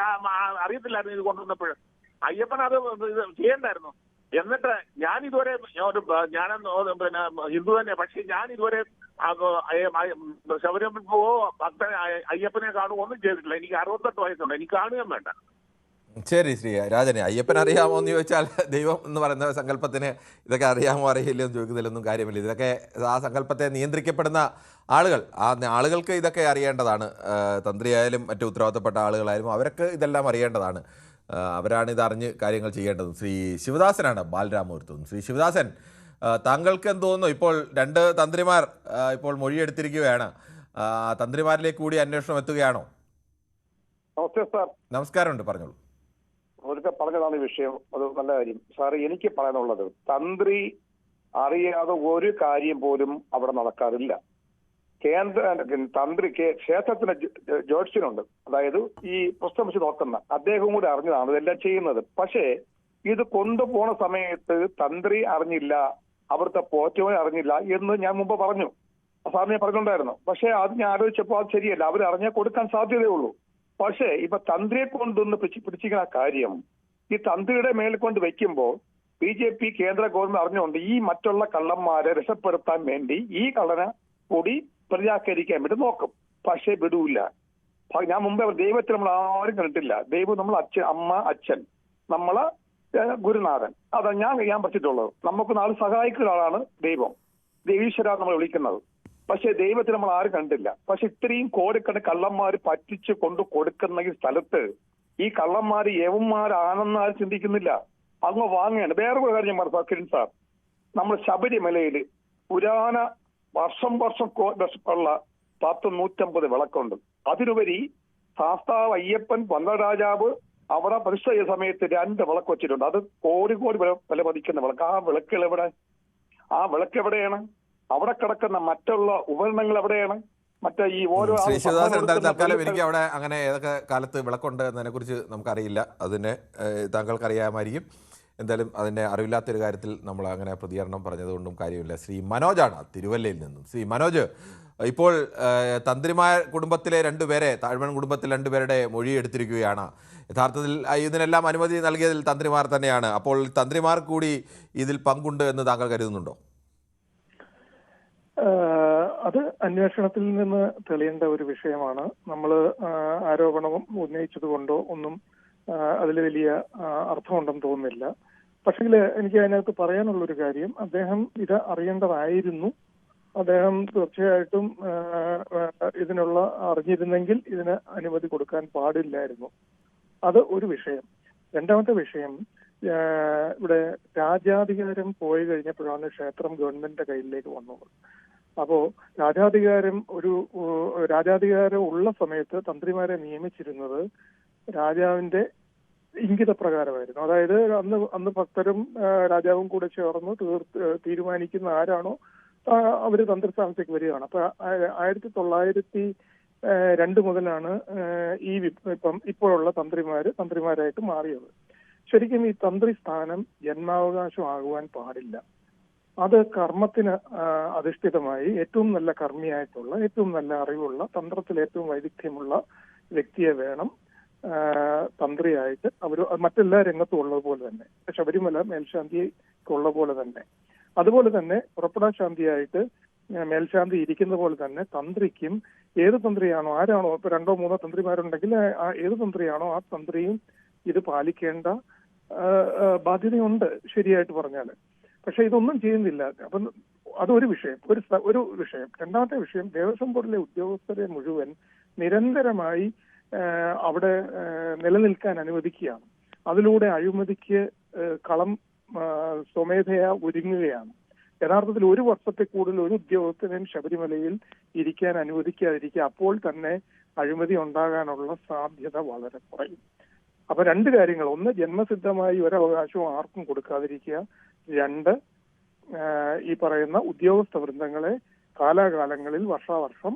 അറിയത്തില്ലായിരുന്നു ഇത് കൊണ്ടുവന്നപ്പോഴും. അയ്യപ്പൻ അത് ചെയ്യണ്ടായിരുന്നു. എന്നിട്ട് ഞാനിതുവരെ പിന്നെ ഹിന്ദു തന്നെ, പക്ഷെ ഞാനിതുവരെ ശബരിമല പോവോ അയ്യപ്പനെ കാണുമോ ഒന്നും ചെയ്തിട്ടില്ല. എനിക്ക് 68 വയസ്സുണ്ട്. എനിക്ക് കാണുകയും വേണ്ട. ശരി ശ്രീ രാജനെ, അയ്യപ്പൻ അറിയാമോ എന്ന് ചോദിച്ചാൽ ദൈവം എന്ന് പറയുന്ന സങ്കല്പത്തിന് ഇതൊക്കെ അറിയാമോ അറിയില്ലയോ എന്ന് ചോദിക്കുന്നതിലൊന്നും കാര്യമില്ല. ഇതൊക്കെ ആ സങ്കല്പത്തെ നിയന്ത്രിക്കപ്പെടുന്ന ആളുകൾ, ആളുകൾക്ക് ഇതൊക്കെ അറിയേണ്ടതാണ്. തന്ത്രിയായാലും മറ്റു ഉത്തരവാദിത്തപ്പെട്ട ആളുകളായാലും അവരൊക്കെ ഇതെല്ലാം അറിയേണ്ടതാണ്. അവരാണ് ഇതറിഞ്ഞ് കാര്യങ്ങൾ ചെയ്യേണ്ടത്. ശ്രീ ശിവദാസനാണ് ബാലരാമപുരത്തുനിന്ന്. ശ്രീ ശിവദാസൻ, താങ്കൾക്ക് എന്ത് തോന്നുന്നു? ഇപ്പോൾ 2 തന്ത്രിമാർ ഇപ്പോൾ മൊഴിയെടുത്തിരിക്കുകയാണ്. തന്ത്രിമാരിലേക്ക് കൂടി അന്വേഷണം എത്തുകയാണോ? നമസ്തേ സാർ. നമസ്കാരമുണ്ട്, പറഞ്ഞോളൂ. ഒരിക്കൽ പറഞ്ഞതാണ് ഈ വിഷയം. അത് നല്ല കാര്യം സാറ്. എനിക്ക് പറയാനുള്ളത്, തന്ത്രി അറിയാതെ ഒരു കാര്യം പോലും അവിടെ നടക്കാറില്ല. തന്ത്രിക്ക് ക്ഷേത്രത്തിന് ജ്യോത്സ്യനുണ്ട്, അതായത് ഈ പുസ്തകം വെച്ച് നോക്കുന്ന അദ്ദേഹം കൂടി അറിഞ്ഞതാണ് ഇതെല്ലാം ചെയ്യുന്നത്. പക്ഷേ ഇത് കൊണ്ടുപോണ സമയത്ത് തന്ത്രി അറിഞ്ഞില്ല, അവിടുത്തെ പോറ്റവൻ അറിഞ്ഞില്ല എന്ന് ഞാൻ മുമ്പ് പറഞ്ഞു. സാറിന് ഞാൻ പറഞ്ഞിട്ടുണ്ടായിരുന്നു. പക്ഷെ അത് ഞാൻ ആലോചിച്ചപ്പോൾ അത് ശരിയല്ല. അവർ അറിഞ്ഞാൽ കൊടുക്കാൻ സാധ്യതയുള്ളൂ. പക്ഷേ ഇപ്പൊ തന്ത്രിയെ കൊണ്ടൊന്ന് പിടിച്ചിരിക്കുന്ന കാര്യം, ഈ തന്ത്രിയുടെ മേൽ കൊണ്ട് വെക്കുമ്പോൾ BJP കേന്ദ്ര ഗവൺമെന്റ് അറിഞ്ഞുകൊണ്ട് ഈ മറ്റുള്ള കള്ളന്മാരെ രക്ഷപ്പെടുത്താൻ വേണ്ടി ഈ കള്ളനെ കൂടി പ്രതിയാക്കരിക്കാൻ വേണ്ടി നോക്കും. പക്ഷേ വിടൂല്ല. ഞാൻ മുമ്പേ ദൈവത്തെ നമ്മൾ ആരും കണ്ടിട്ടില്ല. ദൈവം നമ്മൾ അച്ഛൻ നമ്മളെ ഗുരുനാഥൻ, അതാ ഞാൻ പഠിച്ചിട്ടുള്ളത്. നമുക്ക് നാളെ സഹായിക്കുന്ന ആളാണ് ദൈവം. ഈശ്വര നമ്മൾ വിളിക്കുന്നത്. പക്ഷെ ദൈവത്തിന് നമ്മൾ ആരും കണ്ടില്ല. പക്ഷെ ഇത്രയും കോടിക്കണക്കിന് കള്ളന്മാർ പറ്റിച്ച് കൊണ്ട് കൊടുക്കുന്ന ഈ സ്ഥലത്ത് ഈ കള്ളന്മാർ യവന്മാരാണെന്ന് ആരും ചിന്തിക്കുന്നില്ല. അങ്ങ് വാങ്ങുകയാണ്. വേറൊരു കാര്യം ഞാൻ പറഞ്ഞു കിരൺ സാർ, നമ്മൾ ശബരിമലയിൽ പുരാണ വർഷം ഉള്ള 150 വിളക്കുണ്ട്. അതിനുപരി ശാസ്താവ് അയ്യപ്പൻ വല്ലരാജാവ് അവിടെ പ്രതിഷ്ഠ ചെയ്ത സമയത്ത് 2 വിളക്ക് വെച്ചിട്ടുണ്ട്. അത് കോടി വില പതിക്കുന്ന വിളക്ക്. ആ വിളക്കുകൾ എവിടെ? ആ വിളക്ക് എവിടെയാണ്? അവിടെ കിടക്കുന്ന മറ്റുള്ള ഉപകരണങ്ങൾ എവിടെയാണ്? മറ്റേ ഈ ഓരോ ശ്രീ ശിവദാസൻ, എന്തായാലും തൽക്കാലം എനിക്ക് അവിടെ അങ്ങനെ ഏതൊക്കെ കാലത്ത് വിളക്കുണ്ട് എന്നതിനെ കുറിച്ച് നമുക്കറിയില്ല. അതിനെ താങ്കൾക്ക് അറിയാമായിരിക്കും. എന്തായാലും അതിൻ്റെ അറിവില്ലാത്തൊരു കാര്യത്തിൽ നമ്മൾ അങ്ങനെ പ്രതികരണം പറഞ്ഞതുകൊണ്ടും കാര്യമില്ല. ശ്രീ മനോജാണ് തിരുവല്ലയിൽ നിന്നും. ശ്രീ മനോജ്, ഇപ്പോൾ തന്ത്രിമാർ കുടുംബത്തിലെ 2 പേരെ, താഴ്മൺ കുടുംബത്തിൽ 2 പേരുടെ മൊഴി എടുത്തിരിക്കുകയാണ്. യഥാർത്ഥത്തിൽ ഇതിനെല്ലാം അനുമതി നൽകിയതിൽ തന്ത്രിമാർ തന്നെയാണ്. അപ്പോൾ തന്ത്രിമാർ കൂടി ഇതിൽ പങ്കുണ്ട് എന്ന് താങ്കൾ കരുതുന്നുണ്ടോ? അത് അന്വേഷണത്തിൽ നിന്ന് തെളിയേണ്ട ഒരു വിഷയമാണ്. നമ്മൾ ആരോപണം ഉന്നയിച്ചത് കൊണ്ടോ ഒന്നും അതിൽ വലിയ അർത്ഥമുണ്ടെന്ന് തോന്നുന്നില്ല. പക്ഷെങ്കിൽ എനിക്ക് അതിനകത്ത് പറയാനുള്ളൊരു കാര്യം, അദ്ദേഹം ഇത് അറിയേണ്ടതായിരുന്നു. അദ്ദേഹം തീർച്ചയായിട്ടും ഇതിനുള്ള അറിഞ്ഞിരുന്നെങ്കിൽ ഇതിന് അനുമതി കൊടുക്കാൻ പാടില്ലായിരുന്നു. അത് ഒരു വിഷയം. രണ്ടാമത്തെ വിഷയം, ഇവിടെ രാജാധികാരം പോയി കഴിഞ്ഞപ്പോഴാണ് ക്ഷേത്രം ഗവൺമെന്റിന്റെ കയ്യിലേക്ക് വന്നത്. അപ്പോ രാജാധികാരം ഉള്ള സമയത്ത് തന്ത്രിമാരെ നിയമിച്ചിരുന്നത് രാജാവിന്റെ ഇംഗിതപ്രകാരമായിരുന്നു. അതായത് അന്ന് ഭക്തരും രാജാവും കൂടെ ചേർന്ന് തീരുമാനിക്കുന്ന ആരാണോ അവര് തന്ത്രിസ്ഥാനത്തേക്ക് വരികയാണ്. അപ്പൊ 1902 മുതലാണ് ഇപ്പോഴുള്ള തന്ത്രിമാരായിട്ട് മാറിയത്. ശരിക്കും ഈ തന്ത്രി സ്ഥാനം ജന്മാവകാശം ആകുവാൻ പാടില്ല. അത് കർമ്മത്തിന് അധിഷ്ഠിതമായി ഏറ്റവും നല്ല കർമ്മിയായിട്ടുള്ള, ഏറ്റവും നല്ല അറിവുള്ള, തന്ത്രത്തിൽ ഏറ്റവും വൈദഗ്ധ്യമുള്ള വ്യക്തിയെ വേണം തന്ത്രിയായിട്ട് മറ്റെല്ലാ രംഗത്തും ഉള്ളതുപോലെ തന്നെ, ശബരിമല മേൽശാന്തിക്കുള്ള പോലെ തന്നെ. അതുപോലെ തന്നെ പുറപ്പെടാ ശാന്തിയായിട്ട് മേൽശാന്തി ഇരിക്കുന്ന പോലെ തന്നെ തന്ത്രിക്കും ഏത് തന്ത്രിയാണോ, ആരാണോ, ഇപ്പൊ 2-3 തന്ത്രിമാരുണ്ടെങ്കിൽ ഏത് തന്ത്രിയാണോ ആ തന്ത്രിയും ഇത് പാലിക്കേണ്ട ബാധ്യതയുണ്ട്, ശരിയായിട്ട് പറഞ്ഞാല്. പക്ഷെ ഇതൊന്നും ചെയ്യുന്നില്ല. അപ്പം അതൊരു വിഷയം, ഒരു വിഷയം. രണ്ടാമത്തെ വിഷയം, ദേവസ്വം ബോർഡിലെ ഉദ്യോഗസ്ഥരെ മുഴുവൻ നിരന്തരമായി അവിടെ നിലനിൽക്കാൻ അനുവദിക്കുകയാണ്. അതിലൂടെ അഴിമതിക്ക് കളം സ്വമേധയാ ഒരുങ്ങുകയാണ്. യഥാർത്ഥത്തിൽ 1 വർഷത്തെ കൂടുതൽ ഒരു ഉദ്യോഗസ്ഥനും ശബരിമലയിൽ ഇരിക്കാൻ അനുവദിക്കാതിരിക്കുക, അപ്പോൾ തന്നെ അഴിമതി ഉണ്ടാകാനുള്ള സാധ്യത വളരെ കുറയും. അപ്പൊ 2 കാര്യങ്ങൾ: ഒന്ന്, ജന്മസിദ്ധമായി ഒരവകാശവും ആർക്കും കൊടുക്കാതിരിക്കുക. 2, ഈ പറയുന്ന ഉദ്യോഗസ്ഥ വൃന്ദങ്ങളെ കാലാകാലങ്ങളിൽ വർഷാവർഷം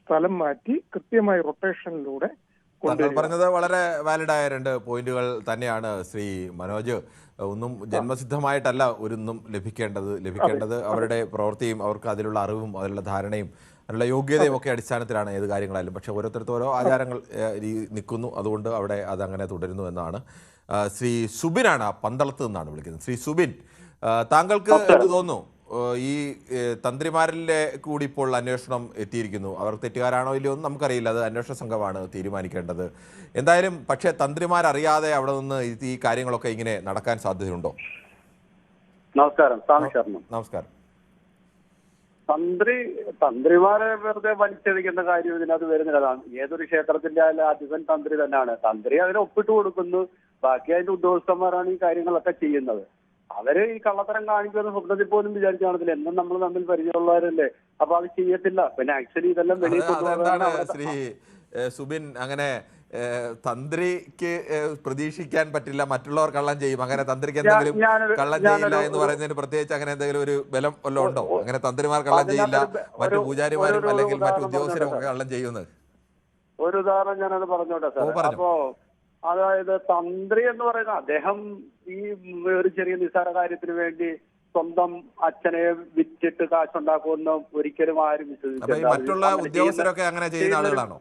സ്ഥലം മാറ്റി കൃത്യമായി റൊട്ടേഷനിലൂടെ താങ്കൾ പറഞ്ഞത് വളരെ വാലിഡായ 2 പോയിന്റുകൾ തന്നെയാണ് ശ്രീ മനോജ്. ഒന്നും ജന്മസിദ്ധമായിട്ടല്ല ഒരൊന്നും ലഭിക്കേണ്ടത് അവരുടെ പ്രവൃത്തിയും അവർക്ക് അതിലുള്ള അറിവും അതിലുള്ള ധാരണയും അതിനുള്ള യോഗ്യതയും ഒക്കെ അടിസ്ഥാനത്തിലാണ് ഏത് കാര്യങ്ങളായാലും. പക്ഷെ ഓരോരുത്തർക്കും ഓരോ ആചാരങ്ങൾ നിൽക്കുന്നു, അതുകൊണ്ട് അവിടെ അതങ്ങനെ തുടരുന്നു എന്നാണ്. ശ്രീ സുബിനാണ് പന്തളത്ത് നിന്നാണ് വിളിക്കുന്നത്. ശ്രീ സുബിൻ, താങ്കൾക്ക് എന്ത് തോന്നുന്നു? ഈ തന്ത്രിമാരിലെ കൂടി ഇപ്പോൾ അന്വേഷണം എത്തിയിരിക്കുന്നു. അവർ തെറ്റുകാരാണോ ഇല്ലയോ എന്ന് നമുക്കറിയില്ല, അത് അന്വേഷണ സംഘമാണ് തീരുമാനിക്കേണ്ടത്. എന്തായാലും പക്ഷേ തന്ത്രിമാരറിയാതെ അവിടെ നിന്ന് ഈ കാര്യങ്ങളൊക്കെ ഇങ്ങനെ നടക്കാൻ സാധ്യതയുണ്ടോ? നമസ്കാരം, സ്വാമി ശർമ്മ. നമസ്കാരം. തന്ത്രിമാരെ വെറുതെ വലിച്ചെറിക്കുന്ന കാര്യം ഇതിനകത്ത് വരുന്നില്ല. ഏതൊരു ക്ഷേത്രത്തിന്റെ അധിപൻ തന്ത്രി തന്നെയാണ്. തന്ത്രി അതിനെ ഒപ്പിട്ട് കൊടുക്കുന്നു, ബാക്കി അതിന്റെ ഉദ്യോഗസ്ഥന്മാരാണ് ഈ കാര്യങ്ങളൊക്കെ ചെയ്യുന്നത്. അവര് ഈ കള്ളത്തരം കാണിക്കുമെന്ന് സ്വപ്നത്തിൽ പോലും വിചാരിച്ചു കാണത്തില്ല. എന്നും നമ്മൾ തമ്മിൽ പരിചയമുള്ളവരല്ലേ, അപ്പൊ അത് ചെയ്യത്തില്ല. പിന്നെ ആക്ച്വലി ഇതെല്ലാം വെളിയിൽ കൊണ്ടുപോകാൻ ശ്രീ സുബിൻ, അങ്ങനെ തന്ത്രിക്ക് പ്രതീക്ഷിക്കാൻ പറ്റില്ല മറ്റുള്ളവർ കള്ളം ചെയ്യും, അങ്ങനെ തന്ത്രിക്ക് എന്തെങ്കിലും കള്ളം ചെയ്യില്ല എന്ന് പറയുന്നതിന് പ്രത്യേകിച്ച് അങ്ങനെ എന്തെങ്കിലും ഒരു ബലം വല്ലതും ഉണ്ടോ? അങ്ങനെ തന്ത്രിമാർ കള്ളം ചെയ്യില്ല, മറ്റു പൂജാരിമാരും അല്ലെങ്കിൽ മറ്റു ഉദ്യോഗസ്ഥരും ഒക്കെ കള്ളം ചെയ്യുന്നത്? ഒരു ഉദാഹരണം ഞാനത് പറഞ്ഞോട്ടെ സാർ. അപ്പോ അതായത് തന്ത്രി എന്ന് പറയുന്ന അദ്ദേഹം ഈ ഒരു ചെറിയ നിസ്സാര കാര്യത്തിന് വേണ്ടി സ്വന്തം അച്ഛനെ വിറ്റിട്ട് കാശുണ്ടാക്കുമെന്ന് ഒരിക്കലും ആരും വിശ്വസിച്ചില്ല. മറ്റുള്ള ഉദ്യോഗസ്ഥരൊക്കെ അങ്ങനെ ചെയ്യുന്ന ആളുകളാണോ?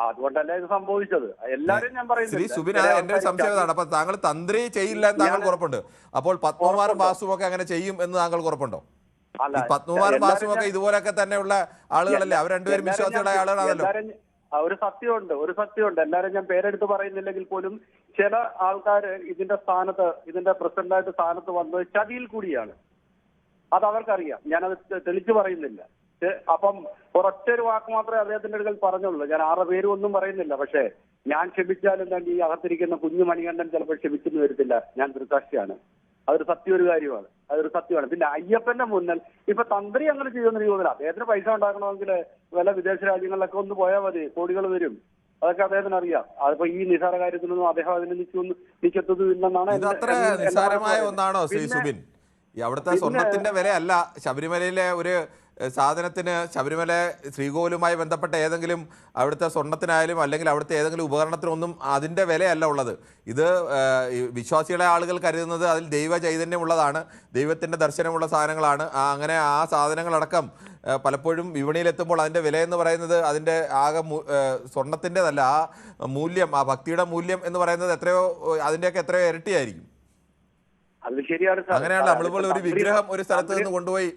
അതുകൊണ്ടല്ലേ ഇത് സംഭവിച്ചത്. എല്ലാരും ഞാൻ പറയുന്നത് ശ്രീ സുബിൻ, എന്റെ സംശയമാണ്. അപ്പൊ താങ്കൾ തന്ത്രി ചെയ്യില്ല എന്ന് താങ്കൾക്ക് ഉറപ്പുണ്ട്. അപ്പോൾ പത്മകുമാറും വാസുവും ഒക്കെ അങ്ങനെ ചെയ്യും എന്ന് താങ്കൾക്ക് ഉറപ്പുണ്ടോ? പത്മകുമാറും വാസുവും ഒക്കെ ഇതുപോലൊക്കെ തന്നെയുള്ള ആളുകളല്ലേ? അവർ രണ്ടുപേരും വിശ്വാസികളായ ആളുകളാണല്ലോ. ഒരു സത്യമുണ്ട്. എല്ലാരും ഞാൻ പേരെടുത്ത് പറയുന്നില്ലെങ്കിൽ പോലും ചില ആൾക്കാർ ഇതിന്റെ പ്രസിഡന്റായിട്ട് സ്ഥാനത്ത് വന്നത് ചതിയിൽ കൂടിയാണ്. അത് അവർക്കറിയാം. ഞാനത് തെളിച്ചു പറയുന്നില്ല. അപ്പം ഒരൊറ്റ ഒരു വാക്ക് മാത്രമേ അദ്ദേഹത്തിന്റെ അടുക്കൽ പറഞ്ഞുള്ളൂ. ഞാൻ 6 പേരും ഒന്നും പറയുന്നില്ല. പക്ഷേ ഞാൻ ക്ഷമിച്ചാലും തന്നെ ഈ അകത്തിരിക്കുന്ന കുഞ്ഞു മണികണ്ഠൻ ചിലപ്പോൾ ക്ഷമിച്ചെന്ന് വരത്തില്ല. ഞാൻ ദൃക്സാക്ഷിയാണ്. അതൊരു കാര്യമാണ്. അതൊരു സത്യമാണ്. പിന്നെ അയ്യപ്പന്റെ മുന്നിൽ ഇപ്പൊ തന്ത്രി അങ്ങനെ ചെയ്യുമെന്ന് എനിക്ക് തോന്നുന്നില്ല. അദ്ദേഹത്തിന് പൈസ ഉണ്ടാക്കണമെങ്കിൽ വല്ല വിദേശ രാജ്യങ്ങളിലൊക്കെ ഒന്ന് പോയാൽ മതി, കോടികൾ വരും. അതൊക്കെ അദ്ദേഹത്തിന് അറിയാം. അതിപ്പോ ഈ നിസാര കാര്യത്തിനൊന്നും അദ്ദേഹം അതിന് നിൽക്കത്തതുമില്ലെന്നാണ്. ഇത് അത്ര നിസ്സാരമായ ഒന്നാണോ ശ്രീ സുബിൻ? ഈ അവിടുത്തെ സ്വർണത്തിന്റെ വിലയല്ല ശബരിമലയിലെ ഒരു സാധനത്തിന്, ശബരിമല ശ്രീകോവിലുമായി ബന്ധപ്പെട്ട ഏതെങ്കിലും അവിടുത്തെ സ്വർണത്തിനായാലും അല്ലെങ്കിൽ അവിടുത്തെ ഏതെങ്കിലും ഉപകരണത്തിനൊന്നും അതിൻ്റെ വിലയല്ല ഉള്ളത്. ഇത് വിശ്വാസികളെ ആളുകൾ കരുതുന്നത് അതിൽ ദൈവ ചൈതന്യമുള്ളതാണ്, ദൈവത്തിൻ്റെ ദർശനമുള്ള സാധനങ്ങളാണ്. അങ്ങനെ ആ സാധനങ്ങളടക്കം പലപ്പോഴും വിപണിയിലെത്തുമ്പോൾ അതിൻ്റെ വിലയെന്ന് പറയുന്നത് അതിൻ്റെ ആകെ സ്വർണത്തിൻ്റെതല്ല, ആ മൂല്യം, ആ ഭക്തിയുടെ മൂല്യം എന്ന് പറയുന്നത് എത്രയോ, അതിൻ്റെയൊക്കെ എത്രയോ ഇരട്ടിയായിരിക്കും. അത് ശരിയാണ്. അങ്ങനെയാണ് നമ്മളിപ്പോൾ ഒരു വിഗ്രഹം ഒരു സ്ഥലത്ത് നിന്ന് കൊണ്ടുപോയി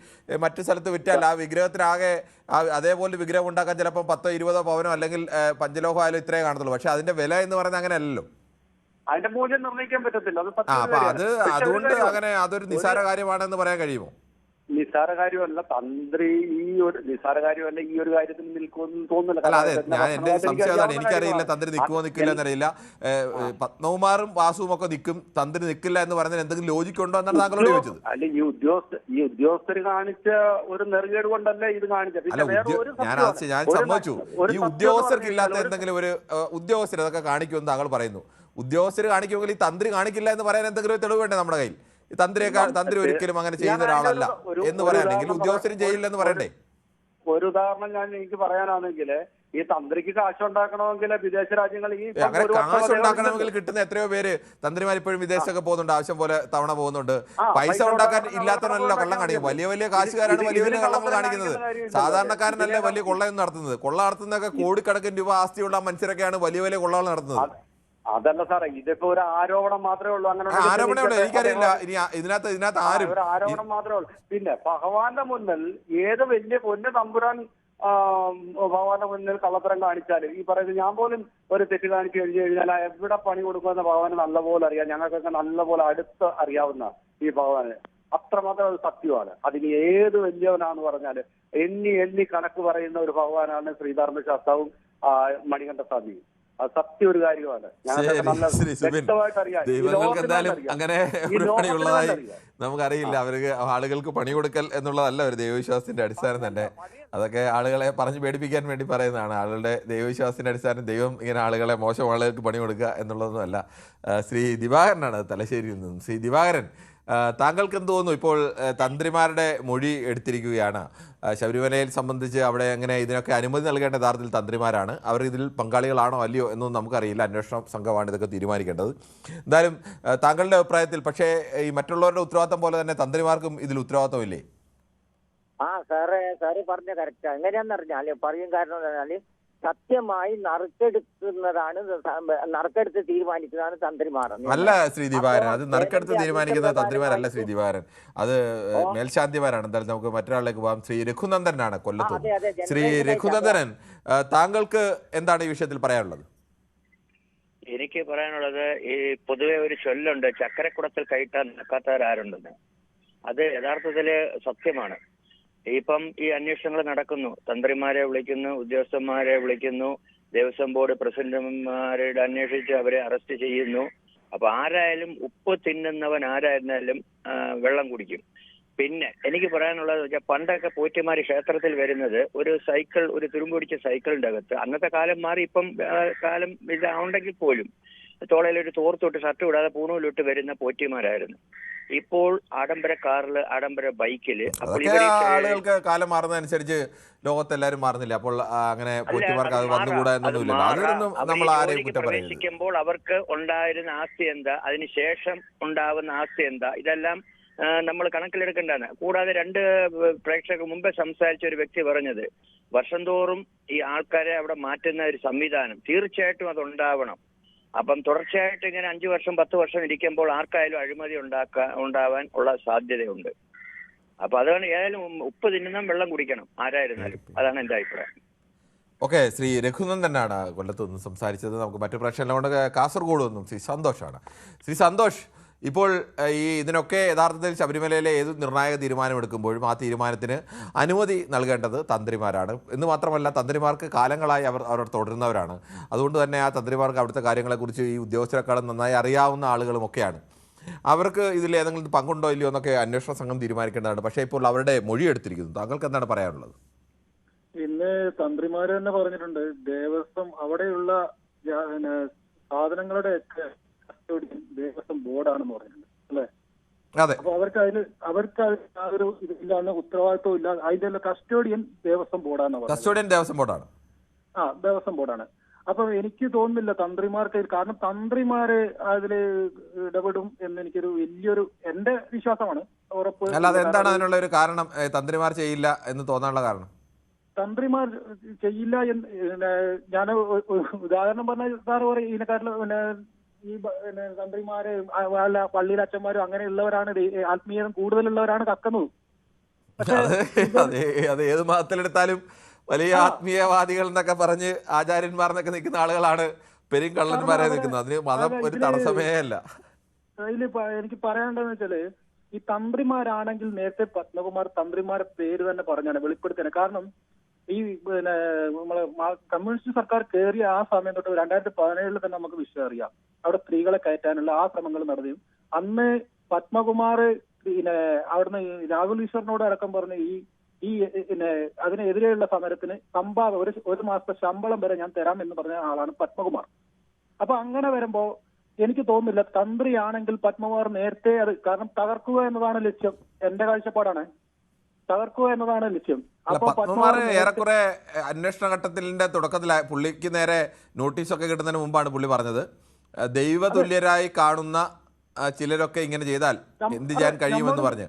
മറ്റു സ്ഥലത്ത് വിറ്റാൽ ആ വിഗ്രഹത്തിനാകെ അതേപോലെ വിഗ്രഹം ഉണ്ടാക്കാൻ ചിലപ്പോൾ 10-20 പവനോ അല്ലെങ്കിൽ പഞ്ചലോഹം ആയാലും ഇത്രേ കാണത്തുള്ളൂ. പക്ഷെ അതിന്റെ വില എന്ന് പറയുന്നത് അങ്ങനെ അല്ലല്ലോ. അതിന്റെ മൂല്യം നിർണ്ണയിക്കാൻ പറ്റത്തില്ല. അപ്പൊ അതുകൊണ്ട് അങ്ങനെ അതൊരു നിസ്സാര കാര്യമാണെന്ന് പറയാൻ കഴിയുമോ? നിസ്സാര കാര്യമല്ല തന്ത്രി, ഈ ഒരു കാര്യത്തിൽ നിൽക്കുമെന്ന് തോന്നുന്നില്ല. അല്ല, അതെ, ഞാൻ എന്റെ സംശയം അതാണ്. എനിക്കറിയില്ല തന്ത്രി നിൽക്കുമോ നിൽക്കില്ല എന്നറിയില്ല. പത്മകുമാറും വാസുവും ഒക്കെ നിൽക്കും, തന്ത്രി നിൽക്കില്ല എന്ന് പറയുന്നതിന് എന്തെങ്കിലും ലോജിക്ക് ഉണ്ടോ എന്നാണ് താങ്കളോട് ചോദിച്ചത്. അല്ല, ഈ ഉദ്യോഗസ്ഥർ കാണിച്ച ഒരു നെറുകേട് കൊണ്ടല്ലേ ഇത് കാണിച്ചത്. ഞാൻ സമ്മതിച്ചു. ഈ ഉദ്യോഗസ്ഥർക്ക് ഇല്ലാത്ത എന്തെങ്കിലും ഒരു ഉദ്യോഗസ്ഥർ അതൊക്കെ കാണിക്കുമെന്ന് താങ്കൾ പറയുന്നു. ഉദ്യോഗസ്ഥർ കാണിക്കുമെങ്കിൽ ഈ തന്ത്രി കാണിക്കില്ല എന്ന് പറയാൻ എന്തെങ്കിലും തെളിവ് വേണ്ടേ നമ്മുടെ കയ്യിൽ? തന്ത്രി ഒരിക്കലും അങ്ങനെ ചെയ്യുന്ന ഒരാളല്ല എന്ന് പറയാനെങ്കിൽ ഉദ്യോഗസ്ഥരും ചെയ്യില്ലെന്ന് പറയണ്ടേ? ഒരു ഉദാഹരണം എനിക്ക് പറയാനാണെങ്കിൽ, ഈ തന്ത്രിക്ക് കാശുണ്ടാക്കണമെങ്കിൽ വിദേശ രാജ്യങ്ങളിൽ അങ്ങനെ കാശുണ്ടാക്കണമെങ്കിൽ കിട്ടുന്ന എത്രയോ പേര് തന്ത്രിമാർ ഇപ്പോഴും വിദേശത്തൊക്കെ പോകുന്നുണ്ട്, ആവശ്യം പോലെ തവണ പോകുന്നുണ്ട്. പൈസ ഉണ്ടാക്കാൻ ഇല്ലാത്തവരല്ല കള്ളം കാണിക്കും. വലിയ വലിയ കാശുകാരാണ് വലിയ വലിയ കള്ളങ്ങൾ കാണിക്കുന്നത്. സാധാരണക്കാരനല്ല വലിയ കൊള്ളയൊന്നും നടത്തുന്നത്. കൊള്ള നടത്തുന്നതൊക്കെ കോടിക്കണക്കിന് രൂപ ആസ്തിയുള്ള മനുഷ്യരൊക്കെയാണ് വലിയ വലിയ കൊള്ളകൾ നടത്തുന്നത്. അതല്ല സാറേ, ഇതിപ്പോ ഒരു ആരോപണം മാത്രമേ ഉള്ളൂ. അങ്ങനെ ആരോപണമുള്ളൂ, എനിക്കറിയില്ല. ഇനി ഇതിനകത്ത് ആരും ഒരു ആരോപണം മാത്രമേ ഉള്ളൂ. പിന്നെ ഭഗവാന്റെ മുന്നിൽ ഏത് വലിയ പൊന്ന് തമ്പുരാൻ ഭഗവാന്റെ മുന്നിൽ കള്ളത്തരം കാണിച്ചാലും, ഈ പറയുന്നത് ഞാൻ പോലും ഒരു തെറ്റ് കാണിച്ചു കഴിഞ്ഞു കഴിഞ്ഞാൽ എവിടെ പണി കൊടുക്കുമെന്ന് ഭഗവാന് നല്ലപോലെ അറിയാം. ഞങ്ങൾക്കൊക്കെ നല്ലപോലെ അടുത്ത് അറിയാവുന്ന ഈ ഭഗവാന് അത്രമാത്രം അത് സത്യമാണ്. അതിന് ഏത് വലിയവനാന്ന് പറഞ്ഞാല് എണ്ണി കണക്ക് പറയുന്ന ഒരു ഭഗവാനാണ് ശ്രീധർമ്മ ശാസ്താവും മണികണ്ഠസ്വാമിയും. അത് സത്യം ഒരു കാര്യമാണ്. ദൈവങ്ങൾക്ക് എന്തായാലും അങ്ങനെ ഒരു പണിയുള്ളതായി നമുക്കറിയില്ല. അവർക്ക് ആളുകൾക്ക് പണി കൊടുക്കൽ എന്നുള്ളതല്ല ഒരു ദൈവവിശ്വാസത്തിന്റെ അടിസ്ഥാനം തന്നെ. അതൊക്കെ ആളുകളെ പറഞ്ഞു പേടിപ്പിക്കാൻ വേണ്ടി പറയുന്നതാണ്. ആളുകളുടെ ദൈവവിശ്വാസത്തിന്റെ അടിസ്ഥാനം ദൈവം ഇങ്ങനെ ആളുകളെ, മോശം ആളുകൾക്ക് പണി കൊടുക്കുക എന്നുള്ളതൊന്നുമല്ല. ശ്രീ ദിവാകരനാണ് തലശ്ശേരിയിൽ നിന്നും. ശ്രീ ദിവാകരൻ, താങ്കൾക്ക് എന്ത് തോന്നുന്നു? ഇപ്പോൾ തന്ത്രിമാരുടെ മൊഴി എടുത്തിരിക്കുകയാണ്. ശബരിമലയിൽ സംബന്ധിച്ച് അവിടെ എങ്ങനെ ഇതിനൊക്കെ അനുമതി നൽകേണ്ട യഥാർത്ഥത്തിൽ തന്ത്രിമാരാണ്. അവർ ഇതിൽ പങ്കാളികളാണോ അല്ലയോ എന്നൊന്നും നമുക്കറിയില്ല. അന്വേഷണ സംഘമാണ് ഇതൊക്കെ തീരുമാനിക്കേണ്ടത്. എന്തായാലും താങ്കളുടെ അഭിപ്രായത്തിൽ പക്ഷേ ഈ മറ്റുള്ളവരുടെ ഉത്തരവാദിത്തം പോലെ തന്നെ തന്ത്രിമാർക്കും ഇതിൽ ഉത്തരവാദിത്തമില്ലേ? സാറ് പറഞ്ഞ കറക്റ്റ്. എങ്ങനെയാന്ന് പറഞ്ഞാല് പറയും. കാരണം എന്താ പറഞ്ഞാല് സത്യമായി നറുക്കെടുത്ത് തീരുമാനിക്കുന്നതാണ് തന്ത്രിമാർ. അല്ല ശ്രീ ദിവാകരൻ, അത് നറുക്കെടുത്ത് തീരുമാനിക്കുന്ന തന്ത്രിമാരല്ല ശ്രീ ദിവാകരൻ, അത് മേൽശാന്തിമാരാണ്. എന്തായാലും നമുക്ക് മറ്റൊരാളിലേക്ക് പോകാം. ശ്രീ രഘുനന്ദനാണ് കൊല്ലത്ത്. ശ്രീ രഘുനന്ദനൻ, താങ്കൾക്ക് എന്താണ് ഈ വിഷയത്തിൽ പറയാനുള്ളത്? എനിക്ക് പറയാനുള്ളത്, ഈ പൊതുവെ ഒരു ചൊല്ലുണ്ട്, ചക്കരക്കുടത്തിൽ കയറ്റാൻ നടക്കാത്തവരാരുണ്ടെന്ന്. അത് യഥാർത്ഥത്തില് സത്യമാണ്. ഇപ്പം ഈ അന്വേഷണങ്ങൾ നടക്കുന്നു. തന്ത്രിമാരെ വിളിക്കുന്നു, ഉദ്യോഗസ്ഥന്മാരെ വിളിക്കുന്നു, ദേവസ്വം ബോർഡ് പ്രസിഡന്റുമാരുടെ അന്വേഷിച്ച് അവരെ അറസ്റ്റ് ചെയ്യുന്നു. അപ്പൊ ആരായാലും ഉപ്പ് തിന്നുന്നവൻ ആരായിരുന്നാലും വെള്ളം കുടിക്കും. പിന്നെ എനിക്ക് പറയാനുള്ളത് വെച്ചാൽ, പണ്ടൊക്കെ പോറ്റിമാര് ക്ഷേത്രത്തിൽ വരുന്നത് ഒരു സൈക്കിൾ, ഒരു തുരുമ്പൊടിച്ച സൈക്കിളിന്റെ അകത്ത്. അന്നത്തെ കാലം മാറി, ഇപ്പം കാലം ഇതാവുണ്ടെങ്കിൽ പോലും തോളയിലൊരു തോർത്തൊട്ട് ഷർട്ട് വിടാതെ പൂണൂലിട്ട് വരുന്ന പോറ്റിമാരായിരുന്നു. ഇപ്പോൾ ആഡംബര കാറില്, ആഡംബര ബൈക്കില്. ആളുകൾക്ക് കാലം മാറുന്നതനുസരിച്ച് ലോകത്തെല്ലാരും മാറുന്നില്ല. അപ്പോൾ അങ്ങനെ പോറ്റിമാർക്ക് അത് വന്നുകൂടാ എന്നൊന്നുമില്ല. അതൊന്നും നമ്മൾ ആരെയും കുറ്റം പ്രവേശിക്കുമ്പോൾ അവർക്ക് ഉണ്ടായിരുന്ന ആസ്തി എന്താ, അതിനുശേഷം ഉണ്ടാവുന്ന ആസ്തി എന്താ, ഇതെല്ലാം നമ്മൾ കണക്കിലെടുക്കേണ്ടതാണ്. കൂടാതെ 2 പ്രേക്ഷകർ മുമ്പേ സംസാരിച്ച ഒരു വ്യക്തി പറഞ്ഞത്, വർഷം തോറും ഈ ആൾക്കാരെ അവിടെ മാറ്റുന്ന ഒരു സംവിധാനം തീർച്ചയായിട്ടും അത് ഉണ്ടാവണം. അപ്പം തുടർച്ചയായിട്ട് ഇങ്ങനെ 5 വർഷം 10 വർഷം ഇരിക്കുമ്പോൾ ആർക്കായാലും അഴിമതി ഉണ്ടാവാൻ ഉള്ള സാധ്യതയുണ്ട്. അപ്പൊ അതാണ്, ഏതായാലും ഉപ്പ് തിന്നുന്ന വെള്ളം കുടിക്കണം ആരായിരുന്നാലും. അതാണ് എന്റെ അഭിപ്രായം. ഓക്കെ, ശ്രീ രഘുനന്ദനാണ് കൊല്ലത്ത് നിന്ന് സംസാരിച്ചത്. നമുക്ക് മറ്റു പ്രശ്നങ്ങൾ കൊണ്ട് കാസർഗോഡ് നിന്നും ശ്രീ സന്തോഷാണ്. ശ്രീ സന്തോഷ്, ഇപ്പോൾ ഇതിനൊക്കെ യഥാർത്ഥത്തിൽ ശബരിമലയിലെ ഏത് നിർണായക തീരുമാനമെടുക്കുമ്പോഴും ആ തീരുമാനത്തിന് അനുമതി നൽകേണ്ടത് തന്ത്രിമാരാണ്. എന്ന് മാത്രമല്ല, തന്ത്രിമാർക്ക് കാലങ്ങളായി അവർ തുടരുന്നവരാണ്. അതുകൊണ്ട് തന്നെ ആ തന്ത്രിമാർക്ക് അവിടുത്തെ കാര്യങ്ങളെക്കുറിച്ച് ഈ ഉദ്യോഗസ്ഥരെക്കാളും നന്നായി അറിയാവുന്ന ആളുകളുമൊക്കെയാണ്. അവർക്ക് ഇതിൽ ഏതെങ്കിലും പങ്കുണ്ടോ ഇല്ലയോ എന്നൊക്കെ അന്വേഷണ സംഘം തീരുമാനിക്കേണ്ടതാണ്. പക്ഷേ ഇപ്പോൾ അവരുടെ മൊഴി എടുത്തിരിക്കുന്നു. താങ്കൾക്ക് എന്താണ് പറയാനുള്ളത്? ഇന്ന് തന്ത്രിമാര് തന്നെ പറഞ്ഞിട്ടുണ്ട്, ദേവസ്വം അവിടെയുള്ള സാധനങ്ങളുടെ ഒക്കെ കസ്റ്റോഡിയൻ ദേവസ്വം ബോർഡാണെന്ന് പറഞ്ഞിട്ടുണ്ട്, അല്ലെ? അതെ. അപ്പൊ അവർക്ക് ഒരു ഇതില്ലാന്ന് ഉത്തരവാദിത്വം ഇല്ല. അതിന്റെ കസ്റ്റോഡിയൻ ദേവസ്വം ബോർഡാണെന്ന് പറഞ്ഞത്. കസ്റ്റോഡിയൻ ദേവസ്വം ബോർഡാണ്. ദേവസ്വം ബോർഡാണ്. അപ്പൊ എനിക്ക് തോന്നുന്നില്ല തന്ത്രിമാർക്ക്, കാരണം തന്ത്രിമാര് അതില് ഇടപെടും എന്ന് എനിക്കൊരു വലിയൊരു എന്റെ വിശ്വാസമാണ്. ഉറപ്പ്. അല്ലാതെ എന്താണ് അതിനുള്ള ഒരു കാരണം, തന്ത്രിമാർ ചെയ്യില്ല എന്ന് തോന്നാനുള്ള കാരണം? തന്ത്രിമാർ ചെയ്യില്ല എന്ന് ഞാൻ ഉദാഹരണം പറഞ്ഞ സാറ് പറയും, ഇതിനെക്കാട്ടിലും ഈ തന്ത്രിമാര് അല്ല പള്ളിയിലെ അച്ഛന്മാരും അങ്ങനെയുള്ളവരാണ്, ആത്മീയത കൂടുതലുള്ളവരാണ് കക്കുന്നത്. അത് ഏത് മതത്തിലെടുത്താലും വലിയ ആത്മീയവാദികൾ എന്നൊക്കെ പറഞ്ഞ് ആചാര്യന്മാർ എന്നൊക്കെ നിൽക്കുന്ന ആളുകളാണ് പെരുങ്കള്ളന്മാരെ നിൽക്കുന്നത്. അതിന് മതം ഒരു തടസ്സമേ അല്ല. അതില് എനിക്ക് പറയാനുണ്ടെന്ന് വെച്ചാല്, ഈ തന്ത്രിമാരാണെങ്കിൽ നേരത്തെ പത്മകുമാർ തന്ത്രിമാരെ പേര് തന്നെ പറഞ്ഞാണ് വെളിപ്പെടുത്താൻ. കാരണം ഈ നമ്മളെ കമ്മ്യൂണിസ്റ്റ് സർക്കാർ കയറിയ ആ സമയം തൊട്ട് 2017 തന്നെ നമുക്ക് വിഷയം അറിയാം. അവിടെ സ്ത്രീകളെ കയറ്റാനുള്ള ആ ശ്രമങ്ങൾ നടന്നു. അന്ന് പത്മകുമാർ അവിടുന്ന് രാഹുൽ ഈശ്വറിനോട് അടക്കം പറഞ്ഞു ഈ അതിനെതിരെയുള്ള സമരത്തിന് സംഭാവന ഒരു മാസത്തെ ശമ്പളം വരെ ഞാൻ തരാം എന്ന് പറഞ്ഞ ആളാണ് പത്മകുമാർ. അപ്പൊ അങ്ങനെ വരുമ്പോ എനിക്ക് തോന്നുന്നില്ല തന്ത്രിയാണെങ്കിൽ പത്മകുമാർ നേരത്തെ അത്, കാരണം തകർക്കുക എന്നതാണ് ലക്ഷ്യം. എന്റെ കാഴ്ചപ്പാടാണ്, തകർക്കുക എന്നതാണ് ലക്ഷ്യം. പത്മകുമാർ ഏറെക്കുറെ അന്വേഷണ ഘട്ടത്തിന്റെ തുടക്കത്തിലായി പുള്ളിക്ക് നേരെ നോട്ടീസൊക്കെ കിട്ടുന്നതിന് മുമ്പാണ് പുള്ളി പറഞ്ഞത്, ദൈവതുല്യരായി കാണുന്ന ചിലരൊക്കെ ഇങ്ങനെ ചെയ്താൽ എന്ത് ചെയ്യാൻ കഴിയുമെന്ന് പറഞ്ഞ്.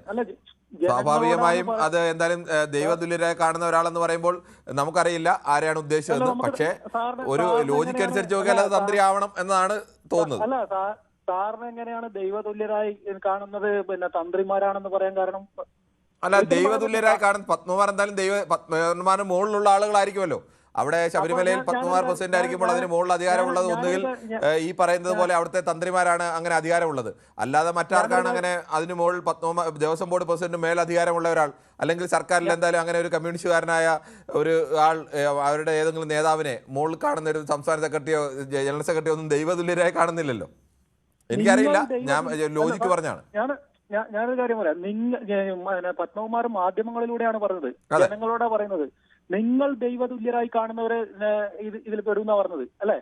സ്വാഭാവികമായും അത് എന്തായാലും ദൈവതുല്യരായി കാണുന്ന ഒരാളെന്ന് പറയുമ്പോൾ നമുക്കറിയില്ല ആരെയാണ് ഉദ്ദേശിച്ചത്. പക്ഷേ ഒരു ലോജിക്ക് അനുസരിച്ച് നോക്കിയാൽ അത് തന്ത്രി ആവണം എന്നാണ് തോന്നുന്നത്. അല്ല സാറിന് എങ്ങനെയാണ് ദൈവതുല്യരായി കാണുന്നത് തന്ത്രിമാരാണെന്ന് പറയാൻ കാരണം? അല്ല, ദൈവതുല്യരായി കാണുന്ന പത്മകുമാർ എന്തായാലും പത്മകുമാറിന് മുകളിലുള്ള ആളുകളായിരിക്കുമല്ലോ. അവിടെ ശബരിമലയിൽ പത്മകുമാർ പ്രസിഡന്റ് ആയിരിക്കുമ്പോൾ അതിന് മുകളിൽ അധികാരമുള്ളത് ഒന്നുകിൽ ഈ പറയുന്നത് പോലെ അവിടുത്തെ തന്ത്രിമാരാണ് അങ്ങനെ അധികാരമുള്ളത്. അല്ലാതെ മറ്റാർക്കാണ് അങ്ങനെ അതിന് മുകളിൽ ദേവസ്വം ബോർഡ് പ്രസിഡന്റ് മേൽ അധികാരമുള്ള ഒരാൾ? അല്ലെങ്കിൽ സർക്കാരിൽ എന്തായാലും അങ്ങനെ ഒരു കമ്മ്യൂണിസ്റ്റുകാരനായ ഒരു ആൾ അവരുടെ ഏതെങ്കിലും നേതാവിനെ മുകളിൽ കാണുന്ന ഒരു സംസ്ഥാന സെക്രട്ടറിയോ ജനറൽ സെക്രട്ടറിയോ ഒന്നും ദൈവതുല്യരായി കാണുന്നില്ലല്ലോ. എനിക്കറിയില്ല, ഞാൻ ലോജിക്ക് പറഞ്ഞാണ്. ഞാനൊരു കാര്യം പറയാം. പത്മകുമാർ മാധ്യമങ്ങളിലൂടെയാണ് പറഞ്ഞത്, ജനങ്ങളോടാ പറയുന്നത്. നിങ്ങൾ ദൈവതുല്യരായി കാണുന്നവരെ ഇതിൽ പെടുന്ന പറഞ്ഞത്, അല്ലെ?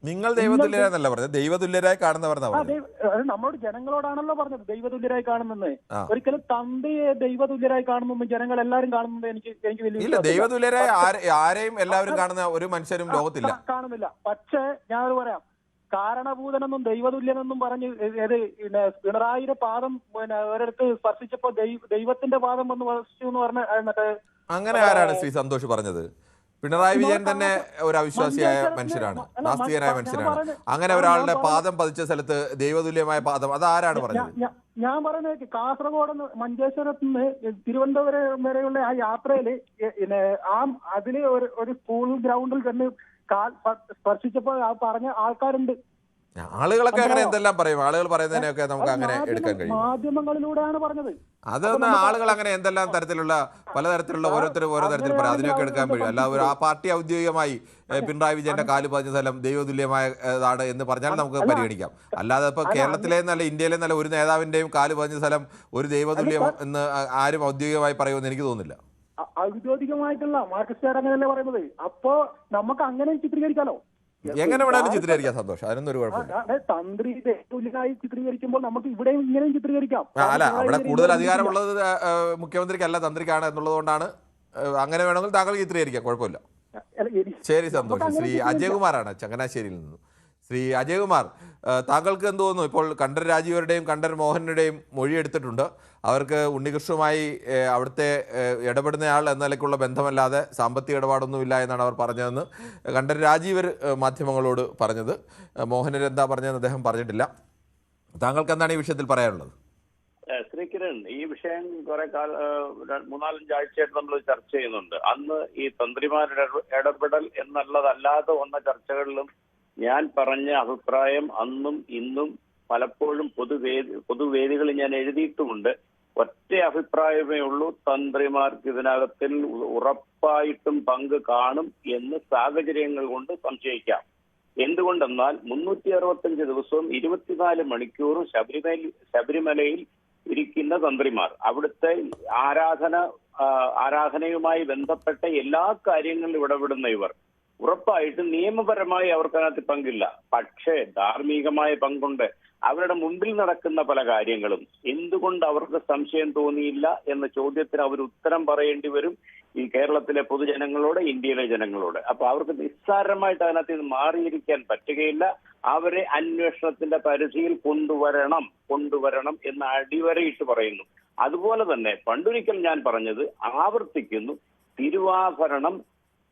നിങ്ങൾ ദൈവതുല്യരായെന്നല്ല പറഞ്ഞത്, ദൈവതുല്യരായി കാണുന്നവർ. നമ്മളോട് ജനങ്ങളോടാണല്ലോ പറഞ്ഞത് ദൈവതുല്യരായി കാണുന്നെന്ന്. ഒരിക്കലും തന്തയെ ദൈവതുല്യരായി കാണുന്നു ജനങ്ങൾ എല്ലാവരും കാണുന്നത് എനിക്ക് വലിയ ദൈവതുല്യരായി ആരെയും എല്ലാവരും കാണുന്ന ഒരു മനുഷ്യരും ലോകത്തില്ല, കാണുന്നില്ല. പക്ഷേ ഞാനത് പറയാം, കാരണഭൂതനെന്നും ദൈവതുല്യനെന്നും പറഞ്ഞ് പിണറായിയുടെ പാദം ഒരിടത്ത് സ്പർശിച്ചപ്പോ ദൈവത്തിന്റെ പാദം വന്ന് സ്പർശിച്ചു എന്ന് പറഞ്ഞ അങ്ങനെ ആരാണ് ശ്രീ സന്തോഷ് പറഞ്ഞത്? പിണറായി വിജയൻ തന്നെ ഒരു അവിശ്വാസിയായ മനുഷ്യനാണ്, നാസ്തികനായ മനുഷ്യനാണ്. അങ്ങനെ ഒരാളുടെ പാദം പതിച്ച സ്ഥലത്ത് ദൈവതുല്യമായ പാദം, അതാരാണ് പറഞ്ഞത്? ഞാൻ പറയുന്നത് കാസർഗോഡ് മഞ്ചേശ്വരത്ത് നിന്ന് തിരുവനന്തപുരം വരെയുള്ള ആ യാത്രയില് അതില് ഒരു സ്കൂൾ ഗ്രൗണ്ടിൽ ചെന്ന് സ്പർശിച്ചപ്പോൾ പറഞ്ഞ ആൾക്കാരുണ്ട്. ആളുകളൊക്കെ അങ്ങനെ എന്തെല്ലാം പറയും, ആളുകൾ പറയുന്നതിനൊക്കെ നമുക്ക് അങ്ങനെ എടുക്കാൻ കഴിയും. മാധ്യമങ്ങളിലൂടെയാണ് പറഞ്ഞത്. അതൊന്ന് ആളുകൾ അങ്ങനെ എന്തെല്ലാം തരത്തിലുള്ള പലതരത്തിലുള്ള ഓരോരുത്തരും ഓരോ തരത്തിൽ പറയും, അതിനൊക്കെ എടുക്കാൻ കഴിയും. അല്ല ആ പാർട്ടി ഔദ്യോഗികമായി പിണറായി വിജയന്റെ കാല് പതിഞ്ഞ സ്ഥലം ദൈവതുല്യമായതാണ് എന്ന് പറഞ്ഞാൽ നമുക്ക് പരിഗണിക്കാം. അല്ലാതെ ഇപ്പൊ കേരളത്തിലെ നല്ല ഇന്ത്യയിലെ നല്ല ഒരു നേതാവിന്റെയും കാല് പതിഞ്ഞ സ്ഥലം ഒരു ദൈവതുല്യം എന്ന് ആരും ഔദ്യോഗികമായി പറയുമെന്ന് എനിക്ക് തോന്നുന്നില്ല. ഔദ്യോഗികമായിട്ടുള്ള മാർക്സിസ്റ്റുകാർ അങ്ങനെയല്ലേ പറയുന്നത്. അപ്പോ നമുക്ക് അങ്ങനെ ചിത്രീകരിക്കാലോ, എങ്ങനെ വേണമെങ്കിലും ചിത്രീകരിക്കാം. സന്തോഷം, അതിനൊന്നും ഒരു കുഴപ്പമില്ല. തന്ത്രി ദൈവതുല്യനായി ചിത്രീകരിക്കുമ്പോൾ നമുക്ക് ഇവിടെയും ഇങ്ങനെയും ചിത്രീകരിക്കാം. അല്ല, അവിടെ കൂടുതൽ അധികാരമുള്ളത് മുഖ്യമന്ത്രിക്കല്ല തന്ത്രിക്കാണ് എന്നുള്ളത് കൊണ്ടാണ് അങ്ങനെ വേണമെങ്കിൽ താങ്കൾ ചിത്രീകരിക്കാം, കുഴപ്പമില്ല. ശരി, സന്തോഷം. ശ്രീ അജയകുമാറാണ് ചങ്ങനാശ്ശേരിയിൽ നിന്നും. ശ്രീ അജയകുമാർ, താങ്കൾക്ക് എന്ത് തോന്നുന്നു? ഇപ്പോൾ കണ്ഠർ രാജീവരുടെയും കണ്ഠർ മോഹനരുടെയും മൊഴി എടുത്തിട്ടുണ്ട്. അവർക്ക് ഉണ്ണികൃഷ്ണനുമായി അവിടുത്തെ ഇടപെടുന്നയാൾ എന്ന നിലയ്ക്കുള്ള ബന്ധമല്ലാതെ സാമ്പത്തിക ഇടപാടൊന്നുമില്ല എന്നാണ് അവർ പറഞ്ഞതെന്ന് കണ്ഠർ രാജീവർ മാധ്യമങ്ങളോട് പറഞ്ഞത്. മോഹനർ എന്താ പറഞ്ഞതെന്ന് അദ്ദേഹം പറഞ്ഞിട്ടില്ല. താങ്കൾക്ക് എന്താണ് ഈ വിഷയത്തിൽ പറയാനുള്ളത്? ശ്രീ കിരൺ, ഈ വിഷയം കുറെ 3-4 ആഴ്ചയായിട്ട് നമ്മൾ ചർച്ച ചെയ്യുന്നുണ്ട്. അന്ന് ഈ തന്ത്രിമാരുടെ ഇടപെടൽ എന്നുള്ളതല്ലാതെ വന്ന ചർച്ചകളിലും ഞാൻ പറഞ്ഞ അഭിപ്രായം അന്നും ഇന്നും പലപ്പോഴും പൊതുവേദികളിൽ ഞാൻ എഴുതിയിട്ടുമുണ്ട്. ഒറ്റ അഭിപ്രായമേ ഉള്ളൂ, തന്ത്രിമാർക്ക് ഇതിനകത്തിൽ ഉറപ്പായിട്ടും പങ്ക് കാണും എന്ന് സാഹചര്യങ്ങൾ കൊണ്ട് സംശയിക്കാം. എന്തുകൊണ്ടെന്നാൽ 365 ദിവസവും 24 മണിക്കൂറും ശബരിമലയിൽ ഇരിക്കുന്ന തന്ത്രിമാർ, അവിടുത്തെ ആരാധനയുമായി ബന്ധപ്പെട്ട എല്ലാ കാര്യങ്ങളിലും ഇടപെടുന്ന ഇവർ ഉറപ്പായിട്ടും നിയമപരമായി അവർക്കതിനകത്ത് പങ്കില്ല. പക്ഷേ ധാർമ്മികമായ പങ്കുണ്ട്. അവരുടെ മുമ്പിൽ നടക്കുന്ന പല കാര്യങ്ങളും എന്തുകൊണ്ട് അവർക്ക് സംശയം തോന്നിയില്ല എന്ന ചോദ്യത്തിന് അവർ ഉത്തരം പറയേണ്ടി വരും ഈ കേരളത്തിലെ പൊതുജനങ്ങളോട്, ഇന്ത്യയിലെ ജനങ്ങളോട്. അപ്പൊ അവർക്ക് നിസ്സാരമായിട്ട് അതിനകത്ത് ഇത് മാറിയിരിക്കാൻ പറ്റുകയില്ല. അവരെ അന്വേഷണത്തിന്റെ പരിധിയിൽ കൊണ്ടുവരണം എന്ന് അടിവരയിട്ട് പറയുന്നു. അതുപോലെ തന്നെ പണ്ടൊരിക്കൽ ഞാൻ പറഞ്ഞത് ആവർത്തിക്കുന്നു, തിരുവാഭരണം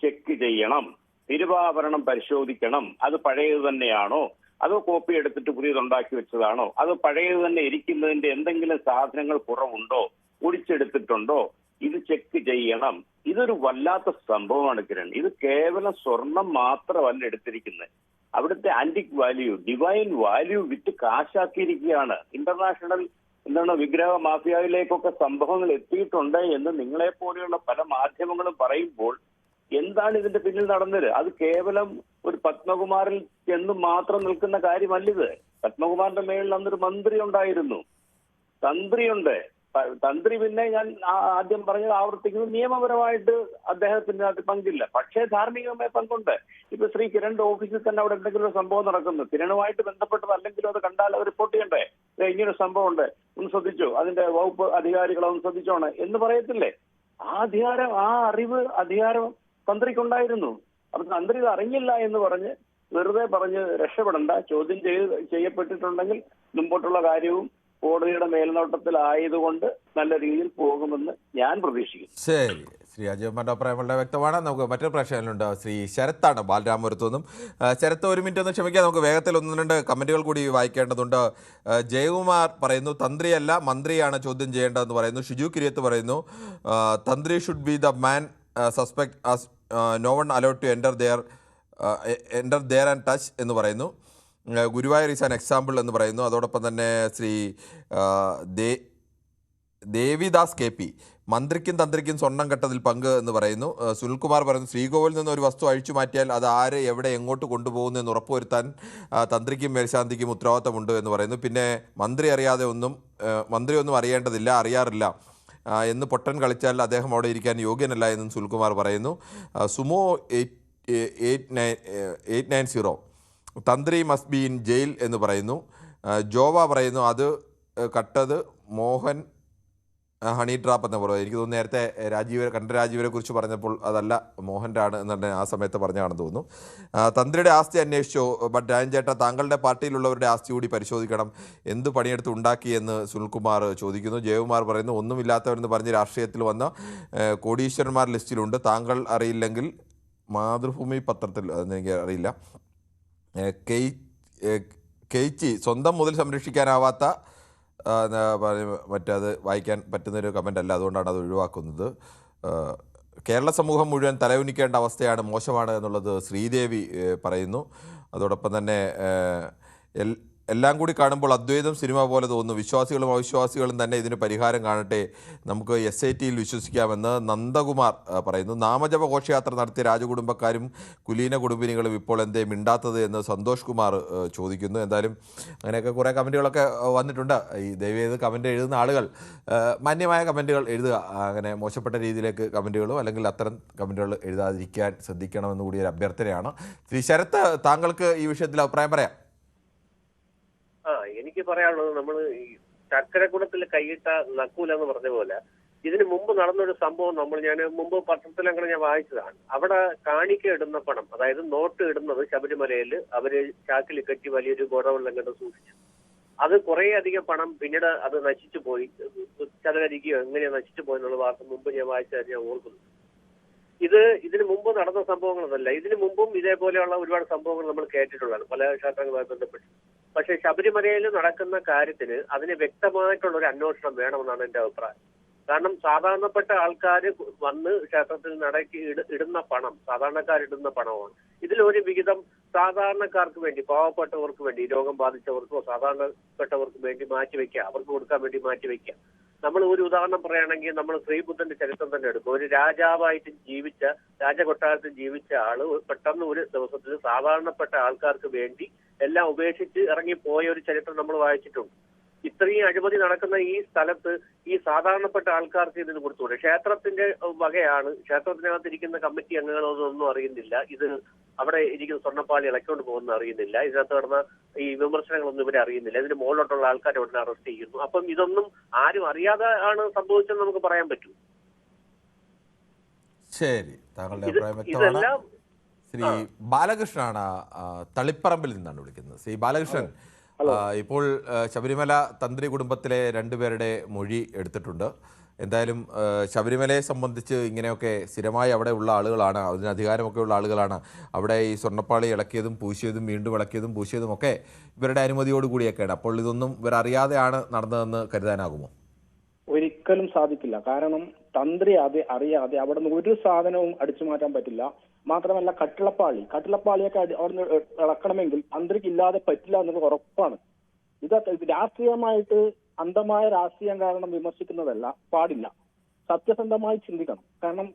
ചെക്ക് ചെയ്യണം, തിരുവാഭരണം പരിശോധിക്കണം. അത് പഴയത് തന്നെയാണോ, അതോ കോപ്പി എടുത്തിട്ട് പുതിയതുണ്ടാക്കി വെച്ചതാണോ, അതോ പഴയത് തന്നെ ഇരിക്കുന്നതിന്റെ എന്തെങ്കിലും സാധനങ്ങൾ കുറവുണ്ടോ, ഒടിച്ചെടുത്തിട്ടുണ്ടോ, ഇത് ചെക്ക് ചെയ്യണം. ഇതൊരു വല്ലാത്ത സംഭവമാണ് കിരൺ. ഇത് കേവലം സ്വർണം മാത്രമല്ല എടുത്തിരിക്കുന്നത്, അവിടുത്തെ ആന്റിക് വാല്യൂ, ഡിവൈൻ വാല്യൂ വിറ്റ് കാശാക്കിയിരിക്കുകയാണ്. ഇന്റർനാഷണൽ വിഗ്രഹ മാഫിയയിലേക്കൊക്കെ സംഭവങ്ങൾ എത്തിയിട്ടുണ്ട് എന്ന് നിങ്ങളെ പോലെയുള്ള പല മാധ്യമങ്ങളും പറയുമ്പോൾ എന്താണ് ഇതിന്റെ പിന്നിൽ നടന്നത്? അത് കേവലം ഒരു പത്മകുമാറിൽ ചെന്ന് മാത്രം നിൽക്കുന്ന കാര്യമല്ലിത്. പത്മകുമാറിന്റെ മേളിൽ അന്നൊരു മന്ത്രി ഉണ്ടായിരുന്നു, തന്ത്രിയുണ്ട്. തന്ത്രി പിന്നെ ഞാൻ ആദ്യം പറഞ്ഞത് ആവർത്തിക്കുന്നത്, നിയമപരമായിട്ട് അദ്ദേഹത്തിന്റെ അത് പങ്കില്ല, പക്ഷേ ധാർമ്മികമായ പങ്കുണ്ട്. ഇപ്പൊ ശ്രീ കിരണിന്റെ ഓഫീസിൽ തന്നെ അവിടെ എന്തെങ്കിലും ഒരു സംഭവം നടക്കുന്നു, കിരണുമായിട്ട് ബന്ധപ്പെട്ടത് അല്ലെങ്കിലും അത് കണ്ടാൽ അത് റിപ്പോർട്ട് ചെയ്യണ്ടേ? ഇങ്ങനൊരു സംഭവം ഉണ്ട്, ഒന്ന് ശ്രദ്ധിച്ചോ, അതിന്റെ വകുപ്പ് അധികാരികളൊന്ന് ശ്രദ്ധിച്ചോണ് എന്ന് പറയത്തില്ലേ? അധികാരം തന്ത്രിക്കുണ്ടായിരുന്നു. അപ്പൊ തന്ത്രി ഇത് അറിഞ്ഞില്ല എന്ന് പറഞ്ഞ് വെറുതെ പറഞ്ഞ് രക്ഷപ്പെടണ്ട. ചോദ്യം ചെയ്യപ്പെട്ടിട്ടുണ്ടെങ്കിൽ മുമ്പോട്ടുള്ള കാര്യവും കോടതിയുടെ മേൽനോട്ടത്തിലായതുകൊണ്ട് നല്ല രീതിയിൽ പോകുമെന്ന് ഞാൻ പ്രതീക്ഷിക്കുന്നു. ശരി, ശ്രീ അജയകുമാറിന്റെ അഭിപ്രായം വളരെ വ്യക്തമാണ്. നമുക്ക് മറ്റൊരു പ്രശ്നങ്ങളുണ്ട്. ശ്രീ ശരത്താണ് ബാലരാമപുരത്തുനിന്നും. ശരത്ത്, ഒരു മിനിറ്റ് ഒന്ന് ക്ഷമിക്കാം, നമുക്ക് വേഗത്തിൽ 1-2 കമന്റുകൾ കൂടി വായിക്കേണ്ടതുണ്ട്. ജയകുമാർ പറയുന്നു, തന്ത്രിയല്ല മന്ത്രിയാണ് ചോദ്യം ചെയ്യേണ്ടതെന്ന് പറയുന്നു. ഷിജു കിരിയത്ത് പറയുന്നു, thantri should be the man suspect as no one allowed to enter there and touch എന്ന് പറയുന്നു. ഗുരുവായൂർ ഈസ് ആൻ എക്സാമ്പിൾ എന്ന് പറയുന്നു. അതോടൊപ്പം തന്നെ ശ്രീ ദേവിദാസ് KP, മന്ത്രിക്കും തന്ത്രിക്കും സ്വർണം കെട്ടതിൽ പങ്ക് എന്ന് പറയുന്നു. സുനിൽകുമാർ പറയുന്നു, ശ്രീകോവിൽ നിന്ന് ഒരു വസ്തു അഴിച്ചു മാറ്റിയാൽ അത് ആര് എവിടെ എങ്ങോട്ട് കൊണ്ടുപോകുന്നു എന്ന് ഉറപ്പുവരുത്താൻ തന്ത്രിക്കും മേൽശാന്തിക്കും ഉത്തരവാദിത്തമുണ്ട് എന്ന് പറയുന്നു. പിന്നെ മന്ത്രി ഒന്നും അറിയേണ്ടതില്ല, അറിയാറില്ല എന്ന് പൊട്ടൻ കളിച്ചാൽ അദ്ദേഹം അവിടെ ഇരിക്കാൻ യോഗ്യനല്ല എന്നും സുനിൽകുമാർ പറയുന്നു. സുമോ 890 തന്ത്രി മസ്റ്റ് ബി ഇൻ ജയിൽ എന്ന് പറയുന്നു. ജോവ പറയുന്നു, അത് കട്ടത് മോഹൻ ഹണി ട്രാപ്പ് എന്ന് പറയുന്നത്. എനിക്ക് തോന്നുന്നു നേരത്തെ രാജീവരെ കുറിച്ച് പറഞ്ഞപ്പോൾ അതല്ല മോഹൻ്റെ എന്ന് തന്നെ ആ സമയത്ത് പറഞ്ഞാണെന്ന് തോന്നുന്നു. തന്ത്രിയുടെ ആസ്തി അന്വേഷിച്ചോ? ബട്ട് രാജൻ ചേട്ടാ, താങ്കളുടെ പാർട്ടിയിലുള്ളവരുടെ ആസ്തി കൂടി പരിശോധിക്കണം, എന്ത് പണിയെടുത്ത് ഉണ്ടാക്കിയെന്ന് സുനിൽകുമാർ ചോദിക്കുന്നു. ജയകുമാർ പറയുന്നു, ഒന്നുമില്ലാത്തവരെന്ന് പറഞ്ഞ് രാഷ്ട്രീയത്തിൽ വന്ന കോടീശ്വരന്മാർ ലിസ്റ്റിലുണ്ട്, താങ്കൾ അറിയില്ലെങ്കിൽ മാതൃഭൂമി പത്രത്തിൽ, അതെനിക്ക് അറിയില്ല. കെയ്ച്ചി, സ്വന്തം മുതൽ സംരക്ഷിക്കാനാവാത്ത മറ്റത് വായിക്കാൻ പറ്റുന്നൊരു കമൻ്റ് അല്ല, അതുകൊണ്ടാണ് അത് ഒഴിവാക്കുന്നത്. കേരള സമൂഹം മുഴുവൻ തലയുനിക്കേണ്ട അവസ്ഥയാണ്, മോശമാണ് എന്നുള്ളത് ശ്രീദേവി പറയുന്നു. അതോടൊപ്പം തന്നെ എല്ലാം കൂടി കാണുമ്പോൾ അദ്വൈതം സിനിമ പോലെ തോന്നുന്നു, വിശ്വാസികളും അവിശ്വാസികളും തന്നെ ഇതിന് പരിഹാരം കാണട്ടെ, നമുക്ക് SITയിൽ വിശ്വസിക്കാമെന്ന് നന്ദകുമാർ പറയുന്നു. നാമജപ ഘോഷയാത്ര നടത്തിയ രാജകുടുംബക്കാരും കുലീന കുടുംബിനികളും ഇപ്പോൾ എന്തേ മിണ്ടാത്തത് എന്ന് സന്തോഷ് കുമാർ ചോദിക്കുന്നു. എന്തായാലും അങ്ങനെയൊക്കെ കുറേ കമൻറ്റുകളൊക്കെ വന്നിട്ടുണ്ട്. ഈ ദയവേത് കമൻറ്റ് എഴുതുന്ന ആളുകൾ മാന്യമായ കമൻറ്റുകൾ എഴുതുക, അങ്ങനെ മോശപ്പെട്ട രീതിയിലേക്ക് കമൻറ്റുകളോ അല്ലെങ്കിൽ അത്തരം കമൻറ്റുകൾ എഴുതാതിരിക്കാൻ ശ്രദ്ധിക്കണമെന്ന് കൂടി ഒരു അഭ്യർത്ഥനയാണ്. ശ്രീ ശരത്ത്, താങ്കൾക്ക് ഈ വിഷയത്തിൽ അഭിപ്രായം പറയാം. എനിക്ക് പറയാനുള്ളത്, നമ്മൾ ഈ ചക്കരക്കുടത്തിൽ കൈയിട്ട നക്കൂല എന്ന് പറഞ്ഞ പോലെ ഇതിന് മുമ്പ് നടന്നൊരു സംഭവം ഞാൻ മുമ്പ് പത്രത്തിലങ്ങനെ ഞാൻ വായിച്ചതാണ്. അവിടെ കാണിക്ക ഇടുന്ന പണം, അതായത് നോട്ട് ഇടുന്നത് ശബരിമലയിൽ അവര് ചാക്കിൽ കെട്ടി വലിയൊരു ഗോഡൌണിൽ സൂക്ഷിച്ചു. അത് കുറേ അധികം പണം പിന്നീട് അത് നശിച്ചു പോയി, ചതകരിക്കുകയോ എങ്ങനെയാ നശിച്ചു പോയെന്നുള്ള വാർത്ത മുമ്പ് ഞാൻ വായിച്ചത് ഞാൻ ഓർക്കുന്നു. ഇതിന് മുമ്പ് നടന്ന സംഭവങ്ങളൊന്നല്ല, ഇതിനു മുമ്പും ഇതേപോലെയുള്ള ഒരുപാട് സംഭവങ്ങൾ നമ്മൾ കേട്ടിട്ടുള്ളതാണ് പല ക്ഷേത്രങ്ങളുമായി ബന്ധപ്പെട്ട്. പക്ഷെ ശബരിമലയിൽ നടക്കുന്ന കാര്യത്തിന് അതിന് വ്യക്തമായിട്ടുള്ള ഒരു അന്വേഷണം വേണമെന്നാണ് എന്റെ അഭിപ്രായം. കാരണം സാധാരണപ്പെട്ട ആൾക്കാർ വന്ന് ക്ഷേത്രത്തിൽ നടക്കി ഇടുന്ന പണം സാധാരണക്കാരിടുന്ന പണമാണ്. ഇതിലൊരു വിഹിതം സാധാരണക്കാർക്ക് വേണ്ടി, പാവപ്പെട്ടവർക്ക് വേണ്ടി, രോഗം ബാധിച്ചവർക്കോ സാധാരണപ്പെട്ടവർക്ക് വേണ്ടി മാറ്റിവെക്കുക, അവർക്ക് കൊടുക്കാൻ വേണ്ടി മാറ്റിവെക്കുക. നമ്മൾ ഒരു ഉദാഹരണം പറയുകയാണെങ്കിൽ നമ്മൾ ശ്രീബുദ്ധന്റെ ചരിത്രം തന്നെ എടുക്കും. ഒരു രാജാവായിട്ട് ജീവിച്ച, രാജകൊട്ടാരത്തിൽ ജീവിച്ച ആള് പെട്ടെന്ന് ഒരു ദിവസത്തിൽ സാധാരണപ്പെട്ട ആൾക്കാർക്ക് വേണ്ടി എല്ലാം ഉപേക്ഷിച്ച് ഇറങ്ങിപ്പോയ ഒരു ചരിത്രം നമ്മൾ വായിച്ചിട്ടുണ്ട്. ഇത്രയും അഴിമതി നടക്കുന്ന ഈ സ്ഥലത്ത് ഈ സാധാരണപ്പെട്ട ആൾക്കാർക്ക് ഇതിന് കൊടുത്തുകൂടെ? ക്ഷേത്രത്തിന്റെ വകയാണ്, ക്ഷേത്രത്തിനകത്ത് ഇരിക്കുന്ന കമ്മിറ്റി അംഗങ്ങളൊന്നും അറിയുന്നില്ല, ഇത് അവിടെ ഇരിക്കുന്ന സ്വർണ്ണപ്പാളി ഇളക്കൊണ്ട് പോകുന്ന അറിയുന്നില്ല, ഇതിനകത്ത് നടന്ന ഈ വിമർശനങ്ങളൊന്നും ഇവരെ അറിയുന്നില്ല, ഇതിന് മുകളിലോട്ടുള്ള ആൾക്കാരെ ഉടനെ അറസ്റ്റ് ചെയ്യുന്നു. അപ്പം ഇതൊന്നും ആരും അറിയാതെ ആണ് സംഭവിച്ചെന്ന് നമുക്ക് പറയാൻ പറ്റൂ. ശരി, താങ്കളുടെ അഭിപ്രായം വ്യക്തമാണ്. ഇതെല്ലാം ശ്രീ ബാലകൃഷ്ണനാണ് തളിപ്പറമ്പിൽ നിന്നാണ് വിളിക്കുന്നത്. ശ്രീ ബാലകൃഷ്ണൻ, ഇപ്പോൾ ശബരിമല തന്ത്രി കുടുംബത്തിലെ രണ്ടുപേരുടെ മൊഴി എടുത്തിട്ടുണ്ട്. എന്തായാലും ശബരിമലയെ സംബന്ധിച്ച് ഇങ്ങനെയൊക്കെ സ്ഥിരമായി അവിടെ ഉള്ള ആളുകളാണ്, അതിന് അധികാരമൊക്കെ ഉള്ള ആളുകളാണ്. അവിടെ ഈ സ്വർണ്ണപ്പാളി ഇളക്കിയതും പൂശിയതും വീണ്ടും ഇളക്കിയതും പൂശിയതും ഒക്കെ ഇവരുടെ അനുമതിയോടുകൂടിയൊക്കെയാണ്. അപ്പോൾ ഇതൊന്നും ഇവരറിയാതെയാണ് നടന്നതെന്ന് കരുതാനാകുമോ? ഒരിക്കലും സാധിക്കില്ല. കാരണം തന്ത്രി അറിയാതെ അവിടെ നിന്ന് ഒരു സാധനവും അടിച്ചു മാറ്റാൻ പറ്റില്ല. മാത്രമല്ല കട്ടിളപ്പാളിയൊക്കെ അവിടുന്ന് ഇളക്കണമെങ്കിൽ തന്ത്രിക്ക് ഇല്ലാതെ പറ്റില്ല എന്നുള്ളത് ഉറപ്പാണ്. ഇതൊക്കെ രാഷ്ട്രീയമായിട്ട് അന്ധമായ രാഷ്ട്രീയം കാരണം വിമർശിക്കുന്നതല്ല, പാടില്ല. സത്യസന്ധമായി ചിന്തിക്കണം. കാരണം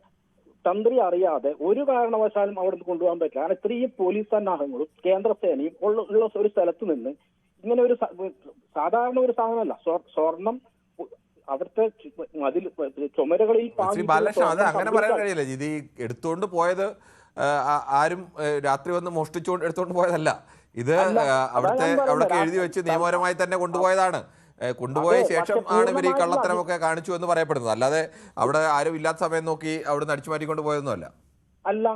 തന്ത്രി അറിയാതെ ഒരു കാരണവശാലും അവിടെ നിന്ന് കൊണ്ടുപോകാൻ പറ്റില്ല. കാരണം ഇത്രയും പോലീസ് സന്നാഹങ്ങളും കേന്ദ്രസേനയും ഉള്ള ഒരു സ്ഥലത്ത് നിന്ന് ഇങ്ങനെ ഒരു സാധാരണ ഒരു സാധനമല്ല, സ്വർണം അവിടുത്തെ മതിൽ ചുമരുകളിൽ അത് അങ്ങനെ പറയാൻ കഴിയില്ല. ഇത് ഈ എടുത്തുകൊണ്ട് പോയത് ആരും രാത്രി വന്ന് മോഷ്ടിച്ചുകൊണ്ട് എടുത്തുകൊണ്ട് പോയതല്ല. ഇത് അവിടേക്ക് എഴുതി വെച്ച് നിയമപരമായി തന്നെ കൊണ്ടുപോയതാണ്. കൊണ്ടുപോയ ശേഷം ആണ് ഇവർ ഈ കള്ളത്തരമൊക്കെ കാണിച്ചു എന്ന് പറയപ്പെടുന്നത്. അല്ലാതെ അവിടെ ആരും ഇല്ലാത്ത സമയം നോക്കി അവിടെ നിന്ന് അടിച്ചു മാറ്റിക്കൊണ്ട് പോയതൊന്നുമല്ല. അല്ല,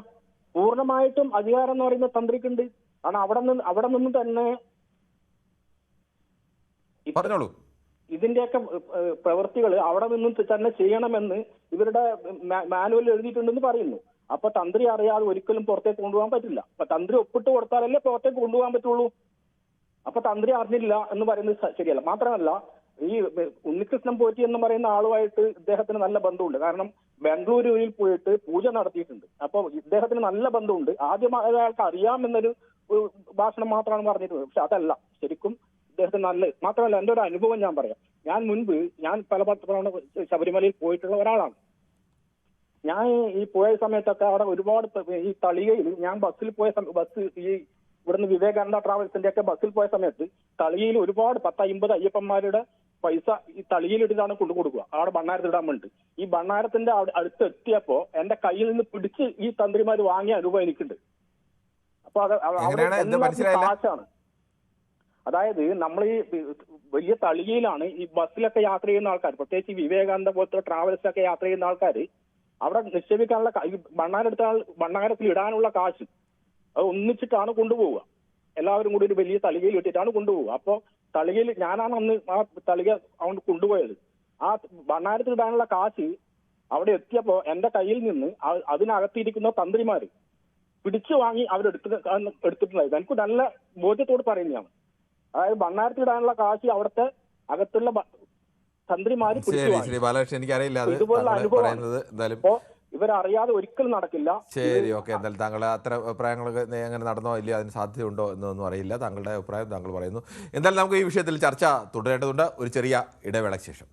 പൂർണ്ണമായിട്ടും അധികാരം എന്ന് പറയുന്ന തന്ത്രിക്കുണ്ട്. കാരണം അവിടെ നിന്ന് തന്നെ പറഞ്ഞോളൂ, ഇതിന്റെയൊക്കെ പ്രവൃത്തികൾ അവിടെ നിന്നും തന്നെ ചെയ്യണമെന്ന് ഇവരുടെ മാനുവൽ എഴുതിയിട്ടുണ്ടെന്ന് പറയുന്നു. അപ്പൊ തന്ത്രി അറിയാതെ ഒരിക്കലും പുറത്തേക്ക് കൊണ്ടുപോകാൻ പറ്റില്ല. അപ്പൊ തന്ത്രി ഒപ്പിട്ട് കൊടുത്താലല്ലേ പുറത്തേക്ക് കൊണ്ടുപോകാൻ പറ്റുള്ളൂ. അപ്പൊ തന്ത്രി അറിഞ്ഞില്ല എന്ന് പറയുന്നത് ശരിയല്ല. മാത്രമല്ല, ഈ ഉണ്ണികൃഷ്ണൻ പോറ്റി എന്ന് പറയുന്ന ആളുമായിട്ട് ഇദ്ദേഹത്തിന് നല്ല ബന്ധമുണ്ട്. കാരണം ബാംഗ്ലൂരുവിൽ പോയിട്ട് പൂജ നടത്തിയിട്ടുണ്ട്. അപ്പൊ ഇദ്ദേഹത്തിന് നല്ല ബന്ധമുണ്ട്. ആദ്യം അയാൾക്ക് അറിയാമെന്നൊരു ഭാഷണം മാത്രമാണ് പറഞ്ഞിട്ടുള്ളത്. പക്ഷെ അതല്ല, ശരിക്കും ഇദ്ദേഹത്തിന് നല്ല. മാത്രമല്ല, എൻ്റെ ഒരു അനുഭവം ഞാൻ പറയാം. ഞാൻ പല തവണ ശബരിമലയിൽ പോയിട്ടുള്ള ഒരാളാണ്. ഞാൻ ഈ പോയ സമയത്തൊക്കെ അവിടെ ഒരുപാട് ഈ തളികയിൽ ഞാൻ ബസ്സിൽ പോയ ഈ ഇവിടുന്ന് വിവേകാനന്ദ ട്രാവൽസിന്റെ ഒക്കെ ബസ്സിൽ പോയ സമയത്ത് തളികയിൽ ഒരുപാട് 10-50 അയ്യപ്പന്മാരുടെ പൈസ ഈ തളികയിലിട്ടിട്ടാണ് കൊണ്ടുകൊടുക്കുക അവിടെ ഭണ്ണാരത്തിടാൻ വേണ്ടി. ഈ ഭണ്ണാരത്തിന്റെ അടുത്ത് എത്തിയപ്പോ എന്റെ കയ്യിൽ നിന്ന് പിടിച്ച് ഈ തന്ത്രിമാർ വാങ്ങിയ അനുഭവം എനിക്കുണ്ട്. അപ്പൊ കാശാണ്. അതായത് നമ്മൾ ഈ വലിയ തളികയിലാണ് ഈ ബസ്സിലൊക്കെ യാത്ര ചെയ്യുന്ന ആൾക്കാർ, പ്രത്യേകിച്ച് ഈ വിവേകാനന്ദ പോലത്തെ ട്രാവൽസിലൊക്കെ യാത്ര ചെയ്യുന്ന ആൾക്കാർ അവിടെ നിക്ഷേപിക്കാനുള്ള ഭണ്ണാരത്തിൽ ഇടാനുള്ള കാശ് അത് ഒന്നിച്ചിട്ടാണ് കൊണ്ടുപോവുക. എല്ലാവരും കൂടി ഒരു വലിയ തളികയിൽ ഇട്ടിട്ടാണ് കൊണ്ടുപോവുക. അപ്പോ തളികയിൽ ഞാനാണ് അന്ന് ആ തളിക അവിടെ കൊണ്ടുപോയത്. ആ ഭണ്ണാരത്തിൽ ഇടാനുള്ള കാശ് അവിടെ എത്തിയപ്പോ എന്റെ കയ്യിൽ നിന്ന് അതിനകത്തിരിക്കുന്ന തന്ത്രിമാര് പിടിച്ചു വാങ്ങി അവരെടുത്തിട്ടുണ്ടായിരുന്നു. എനിക്ക് നല്ല ബോധ്യത്തോട് പറയുന്നതാണ്. അതായത് ഭണ്ണാരത്തിൽ ഇടാനുള്ള കാശ് അവിടുത്തെ അകത്തുള്ള തന്ത്രിമാര് പിടിച്ചു വാങ്ങി. എനിക്കറിയില്ല ഇതുപോലുള്ള അനുഭവം ഇവരറിയാതെ ഒരിക്കലും നടക്കില്ല. ശരി, ഓക്കെ. എന്തായാലും താങ്കളുടെ അത്ര അഭിപ്രായങ്ങളൊക്കെ എങ്ങനെ നടന്നോ ഇല്ല, അതിന് സാധ്യതയുണ്ടോ എന്നൊന്നും അറിയില്ല. താങ്കളുടെ അഭിപ്രായം താങ്കൾ പറയുന്നു. എന്തായാലും നമുക്ക് ഈ വിഷയത്തിൽ ചർച്ച തുടരേണ്ടതുണ്ട്. ഒരു ചെറിയ ഇടവേളയ്ക്ക് ശേഷം.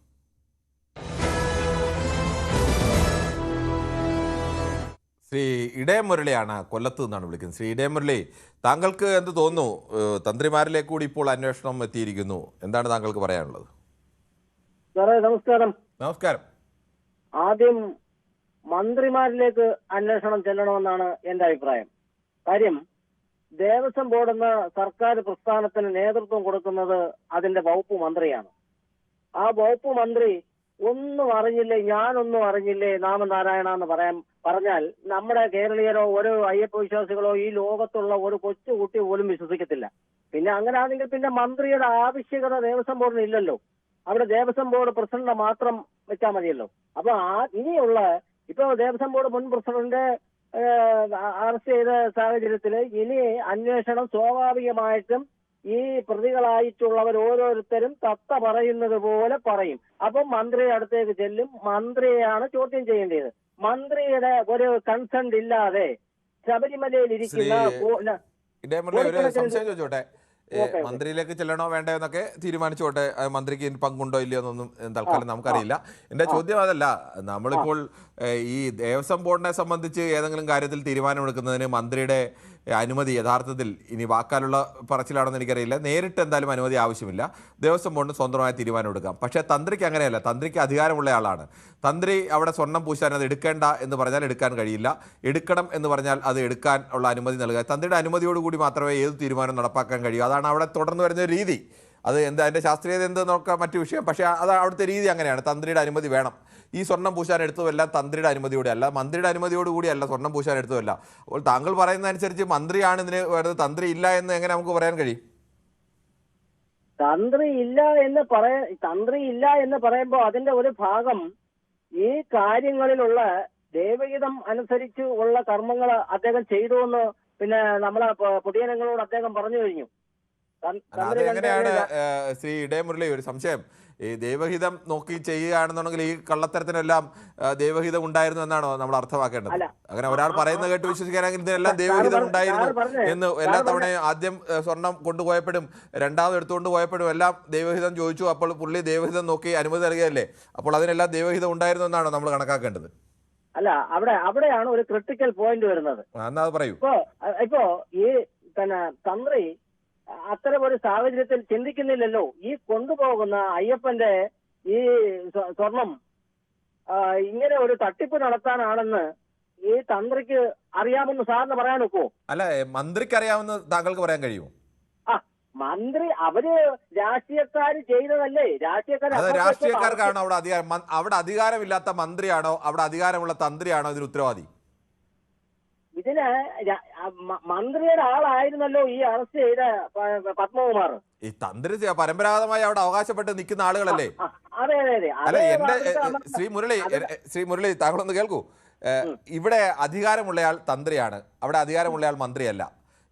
ശ്രീ ഇടയം മുരളിയാണ് കൊല്ലത്ത് നിന്നാണ് വിളിക്കുന്നത്. ശ്രീ ഇടയം മുരളി, താങ്കൾക്ക് എന്ത് തോന്നുന്നു? തന്ത്രിമാരിലേക്ക് കൂടി ഇപ്പോൾ അന്വേഷണം എത്തിയിരിക്കുന്നു. എന്താണ് താങ്കൾക്ക് പറയാനുള്ളത്? നമസ്കാരം. നമസ്കാരം. ആദ്യം മന്ത്രിമാരിലേക്ക് അന്വേഷണം ചെല്ലണമെന്നാണ് എന്റെ അഭിപ്രായം. കാര്യം, ദേവസ്വം ബോർഡ് എന്ന സർക്കാർ പ്രസ്ഥാനത്തിന് നേതൃത്വം കൊടുക്കുന്നത് അതിന്റെ വകുപ്പ് മന്ത്രിയാണ്. ആ വകുപ്പ് മന്ത്രി ഒന്നും അറിഞ്ഞില്ലേ, ഞാനൊന്നും അറിഞ്ഞില്ലേ നാമനാരായണ എന്ന് പറഞ്ഞാൽ നമ്മുടെ കേരളീയരോ ഒരു അയ്യപ്പ വിശ്വാസികളോ ഈ ലോകത്തുള്ള ഒരു കൊച്ചുകുട്ടി പോലും വിശ്വസിക്കത്തില്ല. പിന്നെ അങ്ങനെ ആണെങ്കിൽ പിന്നെ മന്ത്രിയുടെ ആവശ്യകത ദേവസ്വം ബോർഡിന് ഇല്ലല്ലോ. അവിടെ ദേവസ്വം ബോർഡ് പ്രസിഡന്റിനെ മാത്രം വെച്ചാൽ മതിയല്ലോ. അപ്പൊ ഇനിയുള്ള ഇപ്പൊ ദേവസ്വം ബോർഡ് മുൻ പ്രസിഡന്റ് അറസ്റ്റ് ചെയ്ത സാഹചര്യത്തിൽ ഇനി അന്വേഷണം സ്വാഭാവികമായിട്ടും ഈ പ്രതികളായിട്ടുള്ളവർ ഓരോരുത്തരും തത്ത പറയുന്നത് പോലെ പറയും. അപ്പം മന്ത്രിയുടെ അടുത്തേക്ക് ചെല്ലും, മന്ത്രിയെയാണ് ചോദ്യം ചെയ്യേണ്ടത്. മന്ത്രിയുടെ ഒരു കൺസെന്റ് ഇല്ലാതെ ശബരിമലയിൽ ഇരിക്കുന്ന ഒരു സംശയം ചോദിച്ചോട്ടെ, മന്ത്രിയിലേക്ക് ചെല്ലണോ വേണ്ടോ എന്നൊക്കെ തീരുമാനിച്ചോട്ടെ, മന്ത്രിക്ക് പങ്കുണ്ടോ ഇല്ലയോ എന്നൊന്നും തൽക്കാലം നമുക്കറിയില്ല. എൻ്റെ ചോദ്യം അതല്ല. നമ്മളിപ്പോൾ ഈ ദേവസ്വം ബോർഡിനെ സംബന്ധിച്ച് ഏതെങ്കിലും കാര്യത്തിൽ തീരുമാനമെടുക്കുന്നതിന് മന്ത്രിയുടെ അനുമതി യഥാർത്ഥത്തിൽ ഇനി വാക്കാലുള്ള പറച്ചിലാണെന്ന് എനിക്കറിയില്ല, നേരിട്ട് എന്തായാലും അനുമതി ആവശ്യമില്ല. ദേവസ്വം ബോർഡിന് സ്വന്തമായ തീരുമാനം എടുക്കാം. പക്ഷേ തന്ത്രിക്ക് അങ്ങനെയല്ല. തന്ത്രിക്ക് അധികാരമുള്ള ആളാണ്. തന്ത്രി അവിടെ സ്വർണം പൂശാൻ അത് എടുക്കേണ്ട എന്ന് പറഞ്ഞാൽ എടുക്കാൻ കഴിയില്ല, എടുക്കണം എന്ന് പറഞ്ഞാൽ അത് എടുക്കാൻ ഉള്ള അനുമതി നൽകുക. തന്ത്രിയുടെ അനുമതിയോടുകൂടി മാത്രമേ ഏത് തീരുമാനം നടപ്പാക്കാൻ കഴിയൂ. അതാണ് അവിടെ തുടർന്ന് വരുന്ന രീതി. അത് എന്താ അതിൻ്റെ ശാസ്ത്രീയത എന്ത് നോക്കാം മറ്റു വിഷയം. പക്ഷേ അത് അവിടുത്തെ രീതി അങ്ങനെയാണ്. തന്ത്രിയുടെ അനുമതി വേണം. ഈ സ്വർണം പൂശാൻ എടുത്തതെല്ലാം തന്ത്രിയുടെ അനുമതിയോടെ അല്ല, മന്ത്രിയുടെ അനുമതിയോടുകൂടിയല്ല സ്വർണം പൂശാൻ എടുത്തതല്ല. അപ്പോൾ താങ്കൾ പറയുന്നതനുസരിച്ച് മന്ത്രിയാണ് ഇതിന് വരുന്നത്, തന്ത്രി ഇല്ല എന്ന് എങ്ങനെ നമുക്ക് പറയാൻ കഴിയും? തന്ത്രി ഇല്ല എന്ന് പറയുമ്പോൾ അതിന്റെ ഒരു ഭാഗം ഈ കാര്യങ്ങളിലുള്ള ദേവഗീതം അനുസരിച്ച് ഉള്ള കർമ്മങ്ങൾ അദ്ദേഹം ചെയ്തു എന്ന് പിന്നെ നമ്മളെ പൊതുജനങ്ങളോട് അദ്ദേഹം പറഞ്ഞു കഴിഞ്ഞു. അതെങ്ങനെയാണ് ശ്രീ ഇടയമുരളി, ഒരു സംശയം. ഈ ദൈവഹിതം നോക്കി ചെയ്യുകയാണെന്നുണ്ടെങ്കിൽ ഈ കള്ളത്തരത്തിനെല്ലാം ദൈവഹിതം ഉണ്ടായിരുന്നു എന്നാണോ നമ്മൾ അർത്ഥമാക്കേണ്ടത്? അങ്ങനെ ഒരാൾ പറയുന്നത് കേട്ട് വിശ്വസിക്കാനെങ്കിൽ ഇതിനെല്ലാം ദൈവഹിതം ഉണ്ടായിരുന്നു എന്ന് എല്ലാ തവണയും ആദ്യം സ്വർണം കൊണ്ടുപോയപ്പോഴും രണ്ടാമത് എടുത്തുകൊണ്ട് പോയപ്പോഴും എല്ലാം ദൈവഹിതം ചോദിച്ചു. അപ്പോൾ പുള്ളി ദൈവഹിതം നോക്കി അനുമതി നൽകിയല്ലേ? അപ്പോൾ അതിനെല്ലാം ദൈവഹിതം ഉണ്ടായിരുന്നു എന്നാണോ നമ്മൾ കണക്കാക്കേണ്ടത്? അല്ല, അവിടെയാണ് ഒരു ക്രിട്ടിക്കൽ പോയിന്റ് വരുന്നത്. എന്നാ അത് പറയൂ. ഇപ്പോ ഈ പിന്നെ തന്ത്രി അത്തരം ഒരു സാഹചര്യത്തിൽ ചിന്തിക്കുന്നില്ലല്ലോ. ഈ കൊണ്ടുപോകുന്ന അയ്യപ്പന്റെ ഈ സ്വർണം ഇങ്ങനെ ഒരു തട്ടിപ്പ് നടത്താനാണെന്ന് ഈ തന്ത്രിക്ക് അറിയാമെന്ന് സാറിന് പറയാൻ ഒക്കുമോ? അല്ല, മന്ത്രിക്ക് അറിയാമെന്ന് താങ്കൾക്ക് പറയാൻ കഴിയുമോ? മന്ത്രി അവര് രാഷ്ട്രീയക്കാര് ചെയ്തതല്ലേ? രാഷ്ട്രീയക്കാർക്കാണോ അവിടെ അധികാരം? അവിടെ അധികാരമില്ലാത്ത മന്ത്രിയാണോ അവിടെ അധികാരമുള്ള തന്ത്രിയാണോ ഇതിന് ഉത്തരവാദി? ഇതിന് മന്ത്രിയുടെ ആളായിരുന്നല്ലോ ഈ അറസ്റ്റ് ചെയ്ത പത്മകുമാർ. ഈ തന്ത്രി പരമ്പരാഗതമായി അവിടെ അവകാശപ്പെട്ട് നിൽക്കുന്ന ആളുകളല്ലേ? അതെ അതെ അതെ. അല്ല, എന്റെ ശ്രീ മുരളി താങ്കളൊന്ന് കേൾക്കൂ. ഇവിടെ അധികാരമുള്ളയാൾ തന്ത്രിയാണ്, അവിടെ അധികാരമുള്ളയാൾ മന്ത്രിയല്ല.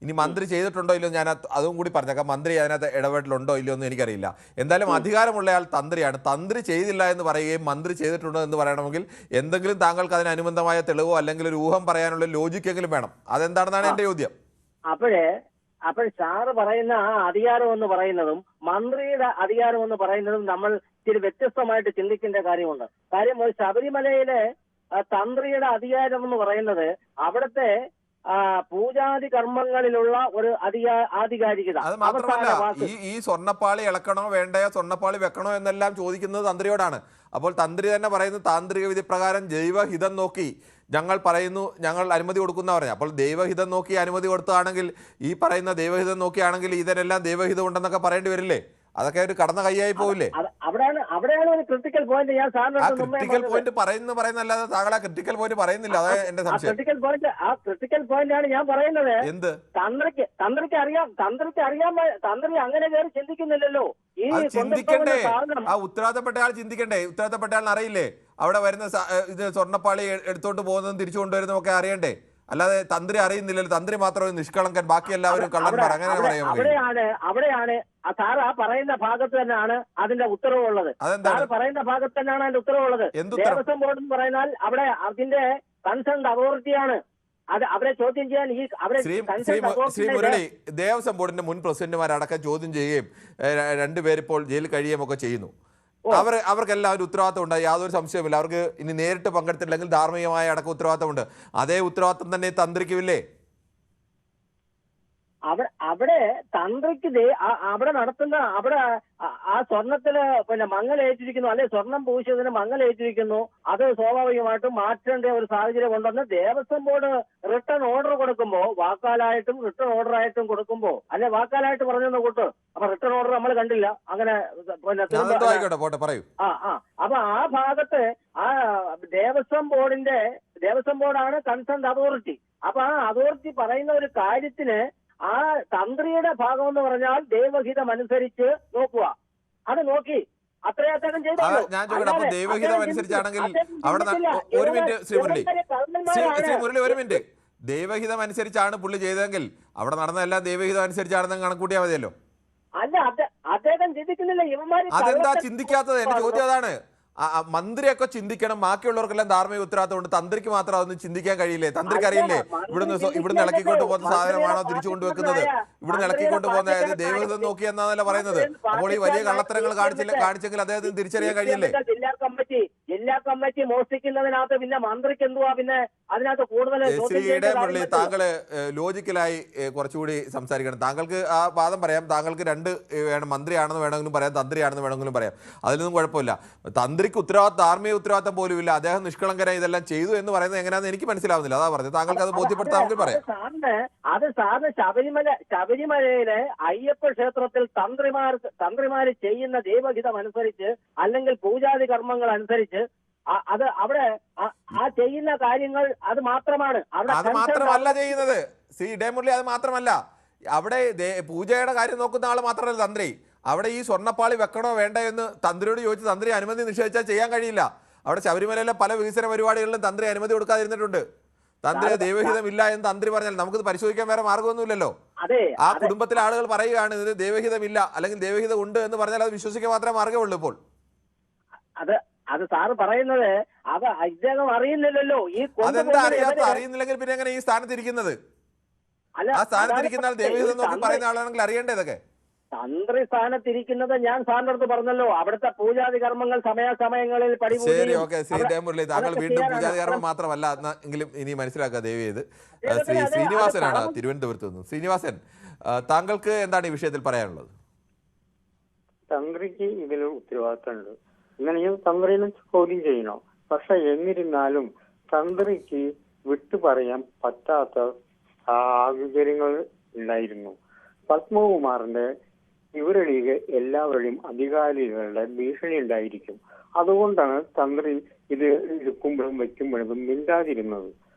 ഇനി മന്ത്രി ചെയ്തിട്ടുണ്ടോ ഇല്ലയോ ഞാൻ അതും കൂടി പറഞ്ഞേക്കാം. മന്ത്രി അതിനകത്ത് ഇടപെടലുണ്ടോ ഇല്ലയോ എന്ന് എനിക്കറിയില്ല. എന്തായാലും അധികാരമുള്ളയാൾ തന്ത്രിയാണ്. തന്ത്രി ചെയ്തില്ല എന്ന് പറയുകയും മന്ത്രി ചെയ്തിട്ടുണ്ടോ എന്ന് പറയണമെങ്കിൽ എന്തെങ്കിലും താങ്കൾക്ക് അതിന് അനുബന്ധമായ തെളിവോ അല്ലെങ്കിൽ ഒരു ഊഹം പറയാനുള്ള ലോജിക്കെങ്കിലും വേണം. അതെന്താണെന്നാണ് എന്റെ ചോദ്യം. അപ്പോൾ സാറ് പറയുന്ന ആ അധികാരം എന്ന് പറയുന്നതും മന്ത്രിയുടെ അധികാരം എന്ന് പറയുന്നതും നമ്മൾ ഇച്ചിരി വ്യത്യസ്തമായിട്ട് ചിന്തിക്കേണ്ട കാര്യമുണ്ട്. കാര്യം ഒരു ശബരിമലയിലെ തന്ത്രിയുടെ അധികാരം എന്ന് പറയുന്നത് അവിടുത്തെ പൂജാതി കർമ്മങ്ങളിലുള്ള ഒരു ആധികാരികത. അത് മാത്രമല്ല, ഈ സ്വർണ്ണപ്പാളി ഇളക്കണോ വേണ്ടയോ, സ്വർണ്ണപ്പാളി വെക്കണോ എന്നെല്ലാം ചോദിക്കുന്നത് തന്ത്രിയോടാണ്. അപ്പോൾ തന്ത്രി തന്നെ പറയുന്നത് താന്ത്രിക വിധി പ്രകാരം ദൈവഹിതം നോക്കി ഞങ്ങൾ പറയുന്നു, ഞങ്ങൾ അനുമതി കൊടുക്കുന്ന പറഞ്ഞു. അപ്പോൾ ദൈവഹിതം നോക്കി അനുമതി കൊടുത്തതാണെങ്കിൽ, ഈ പറയുന്ന ദൈവഹിതം നോക്കിയാണെങ്കിൽ ഇതിനെല്ലാം ദൈവഹിതം ഉണ്ടെന്നൊക്കെ പറയേണ്ടി വരില്ലേ? അതൊക്കെ ഒരു കടന്ന കൈയായി പോവില്ലേ? അവിടെയാണ് ഒരു ക്രിട്ടിക്കൽ പോയിന്റ്. ഞാൻ ക്രിട്ടിക്കൽ പോയിന്റ് പറയുന്നല്ലാതെ താങ്കൾ ആ ക്രിട്ടിക്കൽ പോയിന്റ് പറയുന്നില്ല. അതാ എന്റെ സംശയം. ക്രിട്ടിക്കൽ പോയിന്റ് ആണ് ഞാൻ പറയുന്നത്. എന്ത്? തന്ത്രിക്ക് അറിയാം. തന്ത്രി അങ്ങനെ കയറി ചിന്തിക്കുന്നില്ലല്ലോ. ഈ ചിന്തിക്കണ്ടേ? ആ ഉത്തരവാദപ്പെട്ട ആൾ ചിന്തിക്കണ്ടേ? ഉത്തരവാദപ്പെട്ട ആളിന് അറിയില്ലേ അവിടെ വരുന്ന ഇത് സ്വർണ്ണപ്പാളി എടുത്തോണ്ട് പോകുന്നതും തിരിച്ചു കൊണ്ടുവരുന്നതും ഒക്കെ അറിയണ്ടേ? അല്ലാതെ തന്ത്രി അറിയുന്നില്ലല്ലോ. തന്ത്രി മാത്രമേ നിഷ്കളങ്കൻ, ബാക്കി എല്ലാവരും കള്ളന്മാർ, അങ്ങനെ പറയാൻ. അവിടെയാണ് സാർ ആ പറയുന്ന ഭാഗത്ത് തന്നെയാണ് അതിന്റെ ഉത്തരവുള്ളത്. സാർ പറയുന്ന ഭാഗത്ത് തന്നെയാണ് അതിന്റെ ഉത്തരവുള്ളത്. ദേവസ്വം ബോർഡ് എന്ന് പറയുന്നാൽ അവിടെ അതിന്റെ കൺസേൺ അതോറിറ്റിയാണ്. അത് അവരെ ചോദ്യം ചെയ്യാൻ ശ്രീ മുരളി, ദേവസ്വം ബോർഡിന്റെ മുൻ പ്രസിഡന്റുമാരടക്കം ചോദ്യം ചെയ്യുകയും രണ്ടുപേരിപ്പോൾ ജയിലിൽ കഴിയുകയും ഒക്കെ ചെയ്യുന്നു. അവർക്കെല്ലാം ഒരു ഉത്തരവാദിത്തം ഉണ്ട്, യാതൊരു സംശയവുമില്ല. അവർക്ക് ഇനി നേരിട്ട് പങ്കെടുത്തില്ലെങ്കിൽ ധാർമ്മികമായ അടക്കം ഉത്തരവാദിത്തമുണ്ട്. അതേ ഉത്തരവാദിത്തം തന്നെ തന്ത്രിക്കുമില്ലേ? അവിടെ തന്ത്രിക്ക് അവിടെ നടത്തുന്ന ആ സ്വർണത്തിന് പിന്നെ മങ്ങലേറ്റിരിക്കുന്നു, അല്ലെ സ്വർണം പൂശിയതിന് മങ്ങലേറ്റിരിക്കുന്നു. അത് സ്വാഭാവികമായിട്ടും മാറ്റേണ്ട ഒരു സാഹചര്യം ഉണ്ടെന്ന് ദേവസ്വം ബോർഡ് റിട്ടേൺ ഓർഡർ കൊടുക്കുമ്പോൾ, വാക്കാലായിട്ടും റിട്ടേൺ ഓർഡർ ആയിട്ടും കൊടുക്കുമ്പോൾ, അല്ലെ വാക്കാലായിട്ട് പറഞ്ഞെന്ന് കൂട്ട്. അപ്പൊ റിട്ടേൺ ഓർഡർ നമ്മൾ കണ്ടില്ല. അങ്ങനെ അപ്പൊ ആ ഭാഗത്ത് ആ ദേവസ്വം ബോർഡാണ് കൺസേൺ അതോറിറ്റി. അപ്പൊ ആ അതോറിറ്റി പറയുന്ന ഒരു കാര്യത്തിന് ആ തന്ത്രിയുടെ ഭാഗം എന്ന് പറഞ്ഞാൽ ദൈവഹിതം അനുസരിച്ച് നോക്കുക. അത് നോക്കി അത്രേ അദ്ദേഹം ചെയ്തോളൂ. ഞാൻ ചോദിക്കട്ടെ, ദൈവഹിതം അനുസരിച്ചാണെങ്കിൽ അവിടെ ഒരു മിനിറ്റ് ശ്രീ മുരളി, ഒരു മിനിറ്റ്. ദൈവഹിതം അനുസരിച്ചാണ് പുള്ളി ചെയ്തതെങ്കിൽ അവിടെ നടന്നതെല്ലാം ദൈവഹിതം അനുസരിച്ചാണെന്ന് കണക്കൂട്ടിയാൽ മതിയല്ലോ. അല്ല അദ്ദേഹം ചിന്തിക്കുന്നില്ല. ഇവന്മാര് അതെന്താ ചിന്തിക്കാത്തത്? എന്റെ ചോദ്യം അതാണ്. മന്ത്രിയൊക്കെ ചിന്തിക്കണം, ബാക്കിയുള്ളവർക്കെല്ലാം ധാർമ്മിക ഉത്തരവാദിത്തം ഉണ്ട്. തന്ത്രിക്ക് മാത്രം അതൊന്നും ചിന്തിക്കാൻ കഴിയില്ലേ? തന്ത്രിക്ക് അറിയില്ലേ ഇവിടുന്ന് ഇളക്കിക്കൊണ്ട് പോകുന്ന സാധനമാണോ തിരിച്ചു കൊണ്ടുവെക്കുന്നത്? ഇവിടുന്ന് ഇളക്കിക്കൊണ്ട് പോകുന്ന ദൈവഹിതം നോക്കി എന്നാണല്ലോ പറയുന്നത്. അപ്പോൾ ഈ വലിയ കള്ളത്തരങ്ങൾ കാണിച്ചെങ്കിൽ അദ്ദേഹത്തിന് തിരിച്ചറിയാൻ കഴിയില്ലേ? ജില്ലാ കമ്മിറ്റി മോഷ്ടിക്കുന്നതിനകത്ത് പിന്നെ മന്ത്രിക്ക് എന്തുവാ പിന്നെ അതിനകത്ത് കൂടുതൽ? ശ്രീയുടെ മുരളി, താങ്കള് ലോജിക്കലായി കുറച്ചുകൂടി സംസാരിക്കണം. താങ്കൾക്ക് ആ വാദം പറയാം. താങ്കൾക്ക് രണ്ട് വേണം, മന്ത്രിയാണെന്ന് വേണമെങ്കിലും പറയാം, തന്ത്രിയാണെന്ന് വേണമെങ്കിലും പറയാം. അതിലൊന്നും കുഴപ്പമില്ല. തന്ത്രിക്ക് ധാർമ്മിക ഉത്തരവാദിത്തം പോലും ഇല്ല, അദ്ദേഹം നിഷ്കളങ്കരായി ഇതെല്ലാം ചെയ്തു എന്ന് പറയുന്നത് എങ്ങനെയാണെന്ന് എനിക്ക് മനസ്സിലാവുന്നില്ല. അതാ പറഞ്ഞത്. താങ്കൾക്ക് അത് ബോധ്യപ്പെടുത്താമെങ്കിൽ പറയാം. അത് സാറിന് ശബരിമലയിലെ അയ്യപ്പ ക്ഷേത്രത്തിൽ തന്ത്രിമാര് ചെയ്യുന്ന ദൈവഹിതം അനുസരിച്ച് അല്ലെങ്കിൽ പൂജാതി കർമ്മങ്ങൾ അനുസരിച്ച് അത് അവിടെ ആ ചെയ്യുന്ന കാര്യങ്ങൾ അത് മാത്രമാണ്. അത് മാത്രമല്ല ചെയ്യുന്നത് ശ്രീ മുരളി, അത് മാത്രമല്ല. അവിടെ പൂജയുടെ കാര്യം നോക്കുന്ന ആൾ മാത്രമല്ല തന്ത്രി. അവിടെ ഈ സ്വർണ്ണപ്പാളി വെക്കണോ വേണ്ടോ എന്ന് തന്ത്രിയോട് ചോദിച്ച് തന്ത്രി അനുമതി നിഷേധിച്ചാൽ ചെയ്യാൻ കഴിയില്ല. അവിടെ ശബരിമലയിലെ പല വികസന പരിപാടികളിലും തന്ത്രി അനുമതി കൊടുക്കാതിരുന്നിട്ടുണ്ട്. തന്ത്രി ദൈവഹിതം ഇല്ല എന്ന് തന്ത്രി പറഞ്ഞാൽ നമുക്കിത് പരിശോധിക്കാൻ വേറെ മാർഗമൊന്നുമില്ലല്ലോ. ആ കുടുംബത്തിലെ ആളുകൾ പറയുകയാണ് ഇതിന് ദൈവഹിതം ഇല്ല അല്ലെങ്കിൽ ദൈവഹിതം ഉണ്ട് എന്ന് പറഞ്ഞാൽ അത് വിശ്വസിക്കാൻ മാത്രമേ മാർഗമുള്ളൂ. ഇപ്പോൾ അത് സാറ് പറയുന്നത് അത് ഇദ്ദേഹം അറിയുന്നില്ലല്ലോ. അതെന്താ അറിയുന്നില്ലെങ്കിൽ പിന്നെ എങ്ങനെ ഈ സ്ഥാനത്തിരിക്കുന്നത്? ആ സ്ഥാനത്തിരിക്കുന്ന ദൈവഹിതം നോക്കി പറയുന്ന ആളാണെങ്കിൽ അറിയേണ്ടതൊക്കെ. തന്ത്രി സ്ഥാനത്തിരിക്കുന്നത് ഞാൻ സാറിന്റെ അടുത്ത് പറഞ്ഞല്ലോ, അവിടുത്തെ പൂജാതി കർമ്മങ്ങൾ സമയാസമയങ്ങളിൽ ശരി, ഓക്കെ. ശ്രീ മുരളി, താങ്കൾ വീണ്ടും പൂജാതി കർമ്മം മാത്രമല്ല എങ്കിലും ഇനി മനസ്സിലാക്കുക ദയവ് ചെയ്ത്. ശ്രീ ശ്രീനിവാസനാണ് തിരുവനന്തപുരത്ത് നിന്ന്. ശ്രീനിവാസൻ, താങ്കൾക്ക് എന്താണ് ഈ വിഷയത്തിൽ പറയാനുള്ളത്? തന്ത്രിക്ക് ഇതിൽ ഉത്തരവാദിത്തമുണ്ട്. ഇങ്ങനെയും തന്ത്രിനെ ചോദ്യം ചെയ്യണം. പക്ഷെ എന്നിരുന്നാലും തന്ത്രിക്ക് വിട്ടു പറയാൻ പറ്റാത്ത സാഹചര്യങ്ങൾ ഉണ്ടായിരുന്നു. പത്മകുമാറിന്റെ ഇവരുടെ എല്ലാവരുടെയും അധികാരികളുടെ ഭീഷണി ഉണ്ടായിരിക്കും. അതുകൊണ്ടാണ് തന്ത്രി ഇത് എടുക്കുമ്പോഴും വയ്ക്കുമ്പോഴും മിണ്ടാതിരുന്നത്.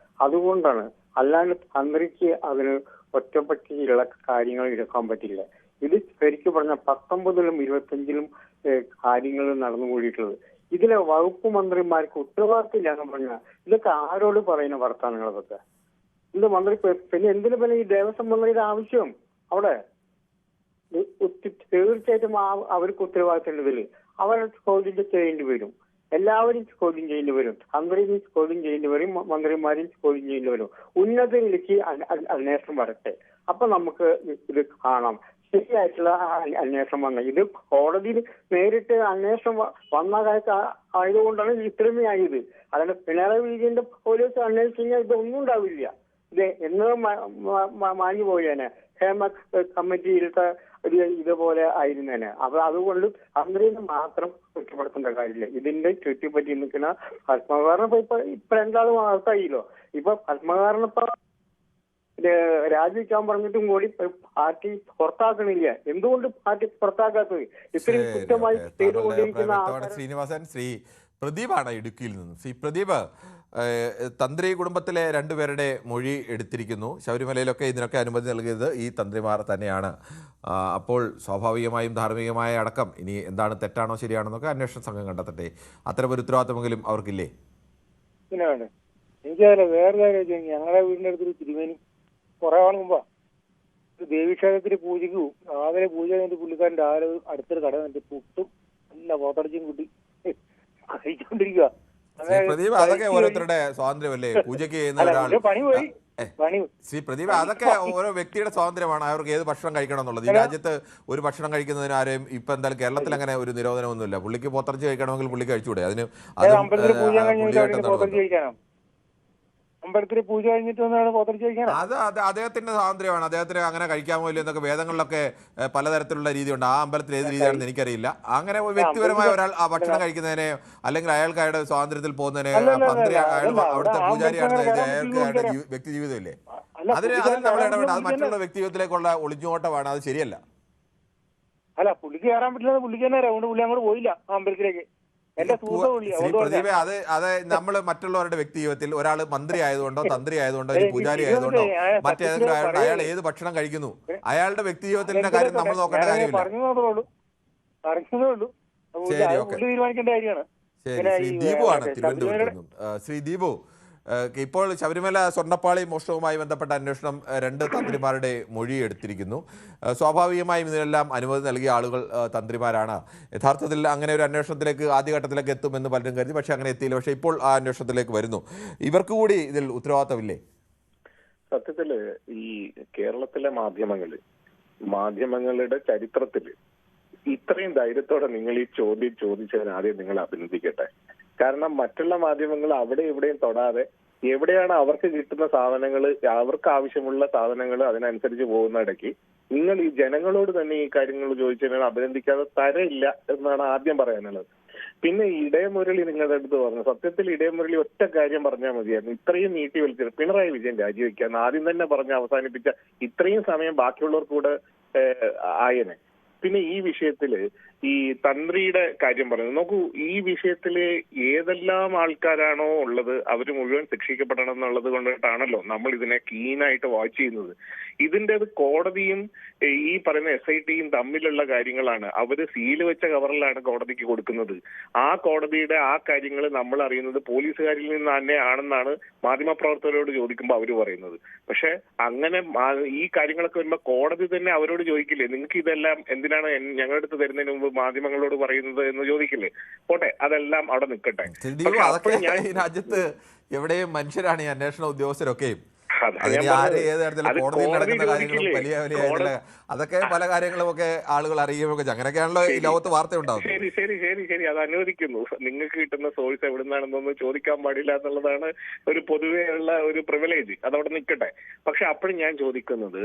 അതുകൊണ്ടാണ്. അല്ലാണ്ട് തന്ത്രിക്ക് അതിന് ഒറ്റപ്പെട്ടിയുള്ള കാര്യങ്ങൾ എടുക്കാൻ പറ്റില്ല. ഇത് ശരിക്കും പറഞ്ഞ 19ലും 25ലും കാര്യങ്ങൾ നടന്നുകൂടിയിട്ടുള്ളത്. ഇതിലെ വകുപ്പ് മന്ത്രിമാർക്ക് ഉത്തരവാദിത്തമില്ല എന്ന് പറഞ്ഞാൽ ഇതൊക്കെ ആരോട് പറയുന്ന വർത്തമാനങ്ങളൊക്കെ? ഇത് മന്ത്രി പിന്നെ എന്തിനു പിന്നെ ഈ ദേവസ്വം മന്ത്രിയുടെ ആവശ്യം അവിടെ? തീർച്ചയായിട്ടും അവർക്ക് ഉത്തരവാദിത്തം ഇതിൽ അവരെ ചോദ്യം ചെയ്യേണ്ടി വരും. എല്ലാവരും ചോദ്യം ചെയ്യേണ്ടി വരും. തന്ത്രിയും ചോദ്യം ചെയ്യേണ്ടി വരും, മന്ത്രിമാരും ചോദ്യം ചെയ്യേണ്ടി വരും. ഉന്നതയിലേക്ക് അന്വേഷണം വരട്ടെ. അപ്പൊ നമുക്ക് ഇത് കാണാം. ശരിയായിട്ടുള്ള അന്വേഷണം വന്ന ഇത് കോടതിയിൽ നേരിട്ട് അന്വേഷണം വന്ന കാലത്ത് ആയതുകൊണ്ടാണ് ഇത്രമേ ആയത്. അല്ലാണ്ട് പിണറായി വിജയന്റെ പോലീസ് അന്വേഷിച്ച് കഴിഞ്ഞാൽ ഇതൊന്നും ഉണ്ടാവില്ല. ഇത് എന്നോ മാഞ്ഞു പോയേനെ. ഹേമ കമ്മിറ്റിയിലത്തെ ഇതുപോലെ ആയിരുന്നേനെ. അപ്പൊ അതുകൊണ്ട് തന്ത്രിനെ മാത്രം കുറ്റപ്പെടുത്തേണ്ട കാര്യമില്ല. ഇതിന്റെ ചുറ്റിപ്പറ്റി നിൽക്കുന്ന പത്മകാരനെ ഇപ്പൊ രണ്ടാളും അകത്തായില്ലോ. ഇപ്പൊ പത്മകാരനെ രാജിവെക്കാൻ പറഞ്ഞിട്ടും കൂടി പാർട്ടി പുറത്താക്കണില്ല. എന്തുകൊണ്ട് പാർട്ടി പുറത്താക്കാത്തത്? ഇത്രയും കുറ്റമായി ചെയ്തുകൊണ്ടിരിക്കുന്ന ശ്രീനിവാസൻ, ശ്രീ പ്രദീപാണ് ഇടുക്കിയിൽ നിന്ന്. ശ്രീ പ്രദീപ്, തന്ത്രി കുടുംബത്തിലെ രണ്ടുപേരുടെ മൊഴി എടുത്തിരിക്കുന്നു. ശബരിമലയിലൊക്കെ ഇതിനൊക്കെ അനുമതി നൽകിയത് ഈ തന്ത്രിമാർ തന്നെയാണ്. അപ്പോൾ സ്വാഭാവികമായും ധാർമ്മികമായ അടക്കം ഇനി എന്താണ് തെറ്റാണോ ശരിയാണെന്നൊക്കെ അന്വേഷണ സംഘം കണ്ടെത്തട്ടെ. അത്തരമൊരു ഉത്തരവാദിത്തമെങ്കിലും അവർക്കില്ലേ? പിന്നെ വേണ്ട. എനിക്കതല്ല, വേറെ കാര്യം. ഞങ്ങളുടെ വീടിന്റെ അടുത്തൊരു തിരുമേനി കുറെ ആൾ മുമ്പാ ദേവീക്ഷേത്രത്തിന് പൂജയ്ക്ക് പോകും. രാവിലെ പൂജ കഴിഞ്ഞിട്ട് പുള്ളിക്കാരൻ രാവിലെ അടുത്തൊരു കട വന്നിട്ട് പുട്ടും നല്ല പോത്തടച്ചും കൂട്ടി കഴിച്ചോണ്ടിരിക്കുക. പ്രദീപ്, അതൊക്കെ ഓരോരുത്തരുടെ സ്വാതന്ത്ര്യമല്ലേ. പൂജയ്ക്ക് ചെയ്യുന്ന ഒരാൾ ശ്രീ പ്രദീപ്, അതൊക്കെ ഓരോ വ്യക്തിയുടെ സ്വാതന്ത്ര്യമാണ്. അവർക്ക് ഏത് ഭക്ഷണം കഴിക്കണം എന്നുള്ളത്. ഈ രാജ്യത്ത് ഒരു ഭക്ഷണം കഴിക്കുന്നതിന് ആരെയും ഇപ്പൊ എന്തായാലും കേരളത്തിൽ അങ്ങനെ ഒരു നിരോധനമൊന്നുമില്ല. പുള്ളിക്ക് പോത്തറച്ചി കഴിക്കണമെങ്കിൽ പുള്ളിക്ക് കഴിച്ചുകൂടെ? അതിന് അമ്പലത്തിൽ പൂജ കഴിഞ്ഞിട്ട് അത് അദ്ദേഹത്തിന്റെ സ്വാതന്ത്ര്യമാണ്. അദ്ദേഹത്തിന് അങ്ങനെ കഴിക്കാമോ ഇല്ല എന്നൊക്കെ വേദങ്ങളിലൊക്കെ പലതരത്തിലുള്ള രീതിയുണ്ട്. ആ അമ്പലത്തിൽ ഏത് രീതിയാണെന്ന് എനിക്കറിയില്ല. അങ്ങനെ വ്യക്തിപരമായ ഒരാൾ ആ ഭക്ഷണം കഴിക്കുന്നതിനെ അല്ലെങ്കിൽ അയാൾക്ക് അയാളുടെ സ്വാതന്ത്ര്യത്തിൽ പോകുന്നതിനെ മന്ത്രി അവിടുത്തെ പൂജാരിയാണെന്ന് അയാൾക്ക് അയാളുടെ വ്യക്തി ജീവിതമില്ലേ? അതിൽ നമ്മൾ ഇടപെടണം. അത് മറ്റുള്ള വ്യക്തിത്വത്തിലേക്കുള്ള ഒളിഞ്ഞോട്ടമാണ്. അത് ശരിയല്ല. അല്ല, പുള്ളിക്ക് കയറാൻ പറ്റില്ല. പുള്ളിക്ക് തന്നെ അതുകൊണ്ട് പുള്ളി അങ്ങോട്ട് പോയില്ല ആ അമ്പലത്തിലേക്ക്. ശ്രീ പ്രദീപ്, അത് നമ്മൾ മറ്റുള്ളവരുടെ വ്യക്തി ജീവിതത്തിൽ ഒരാൾ മന്ത്രി ആയതുകൊണ്ടോ തന്ത്രി ആയതുകൊണ്ടോ പൂജാരി ആയതുകൊണ്ടോ മറ്റേതെങ്കിലും അയാൾ ഏത് ഭക്ഷണം കഴിക്കുന്നു അയാളുടെ വ്യക്തി ജീവിതത്തിന്റെ കാര്യം നമ്മൾ നോക്കേണ്ട കാര്യമില്ല. ശരി, ഓക്കെ. ശരി, ശ്രീ ദീപു ആണ് തിരുവനന്തപുരത്ത് നിന്നും. ശ്രീ ദീപു, ഇപ്പോൾ ശബരിമല സ്വർണ്ണപ്പാളി മോഷണവുമായി ബന്ധപ്പെട്ട അന്വേഷണം 2 തന്ത്രിമാരുടെ മൊഴി എടുത്തിരിക്കുന്നു. സ്വാഭാവികമായും ഇതിനെല്ലാം അനുമതി നൽകിയ ആളുകൾ തന്ത്രിമാരാണ്. യഥാർത്ഥത്തിൽ അങ്ങനെ ഒരു അന്വേഷണത്തിലേക്ക് ആദ്യഘട്ടത്തിലേക്ക് എത്തുമെന്ന് പലരും കരുതി, പക്ഷേ അങ്ങനെ എത്തിയില്ല. പക്ഷേ ഇപ്പോൾ ആ അന്വേഷണത്തിലേക്ക് വരുന്നു. ഇവർക്ക് കൂടി ഇതിൽ ഉത്തരവാദിത്തമില്ലേ? സത്യത്തില് ഈ കേരളത്തിലെ മാധ്യമങ്ങളുടെ ചരിത്രത്തില് ഇത്രയും ധൈര്യത്തോടെ നിങ്ങൾ ഈ ചോദ്യം ചോദിച്ചതിന് ആദ്യം നിങ്ങൾ അഭിനന്ദിക്കട്ടെ. കാരണം മറ്റുള്ള മാധ്യമങ്ങൾ അവിടെ ഇവിടെയും തൊടാതെ എവിടെയാണ് അവർക്ക് കിട്ടുന്ന സാധനങ്ങൾ, അവർക്ക് ആവശ്യമുള്ള സാധനങ്ങൾ അതിനനുസരിച്ച് പോകുന്ന ഇടയ്ക്ക് നിങ്ങൾ ഈ ജനങ്ങളോട് തന്നെ ഈ കാര്യങ്ങൾ ചോദിച്ചതിന് അഭിനന്ദിക്കാതെ തരയില്ല എന്നാണ് ആദ്യം പറയാനുള്ളത്. പിന്നെ ഇടയമുരളി നിങ്ങളുടെ അടുത്ത് പറഞ്ഞു. സത്യത്തിൽ ഇടയമുരളി ഒറ്റ കാര്യം പറഞ്ഞാൽ മതിയായിരുന്നു. ഇത്രയും നീട്ടി വലിച്ചത് പിണറായി വിജയൻ രാജിവെക്കാന്ന് ആദ്യം തന്നെ പറഞ്ഞ് അവസാനിപ്പിച്ച ഇത്രയും സമയം ബാക്കിയുള്ളവർക്ക് കൂടെ ആയനെ. പിന്നെ ഈ വിഷയത്തില് ഈ തന്ത്രിയുടെ കാര്യം പറയുന്നത് നോക്കൂ, ഈ വിഷയത്തില് ഏതെല്ലാം ആൾക്കാരാണോ ഉള്ളത് അവര് മുഴുവൻ ശിക്ഷിക്കപ്പെടണം എന്നുള്ളത് കൊണ്ടിട്ടാണല്ലോ നമ്മൾ ഇതിനെ കീനായിട്ട് വാച്ച് ചെയ്യുന്നത്. ഇതിന്റെ കോടതിയും ഈ പറയുന്ന SITയും തമ്മിലുള്ള കാര്യങ്ങളാണ്. അവര് സീല് വെച്ച കവറിലാണ് കോടതിക്ക് കൊടുക്കുന്നത്. ആ കോടതിയുടെ ആ കാര്യങ്ങൾ നമ്മൾ അറിയുന്നത് പോലീസുകാരിൽ നിന്ന് തന്നെ ആണെന്നാണ് മാധ്യമപ്രവർത്തകരോട് ചോദിക്കുമ്പോൾ അവര് പറയുന്നത്. പക്ഷെ അങ്ങനെ ഈ കാര്യങ്ങളൊക്കെ വരുമ്പോ കോടതി തന്നെ അവരോട് ചോദിക്കില്ലേ, നിങ്ങൾക്ക് ഇതെല്ലാം എന്തിനാണ് ഞങ്ങളുടെ അടുത്ത് തരുന്നതിന് മുമ്പ് മാധ്യമങ്ങളോട് പറയുന്നത് എന്ന് ചോദിക്കില്ലേ? പോട്ടെ, അതെല്ലാം അവിടെ നിൽക്കട്ടെ. ഈ രാജ്യത്ത് എവിടെയും മനുഷ്യരാണ് ഈ അന്വേഷണ ഉദ്യോഗസ്ഥരൊക്കെയും. അതൊക്കെ പല കാര്യങ്ങളും ഒക്കെ ആളുകൾ അറിയുകയൊക്കെ അങ്ങനെയൊക്കെയാണല്ലോ ഈ ലോകത്ത് വാർത്ത ഉണ്ടാവും. ശരി അത് അനുവദിക്കുന്നു. നിങ്ങൾക്ക് കിട്ടുന്ന സോഴ്സ് എവിടുന്നാണെന്നൊന്നും ചോദിക്കാൻ പാടില്ല എന്നുള്ളതാണ് ഒരു പൊതുവേ ഉള്ള ഒരു പ്രിവിലേജ്. അതവിടെ നിൽക്കട്ടെ. പക്ഷെ അപ്പോഴും ഞാൻ ചോദിക്കുന്നത്,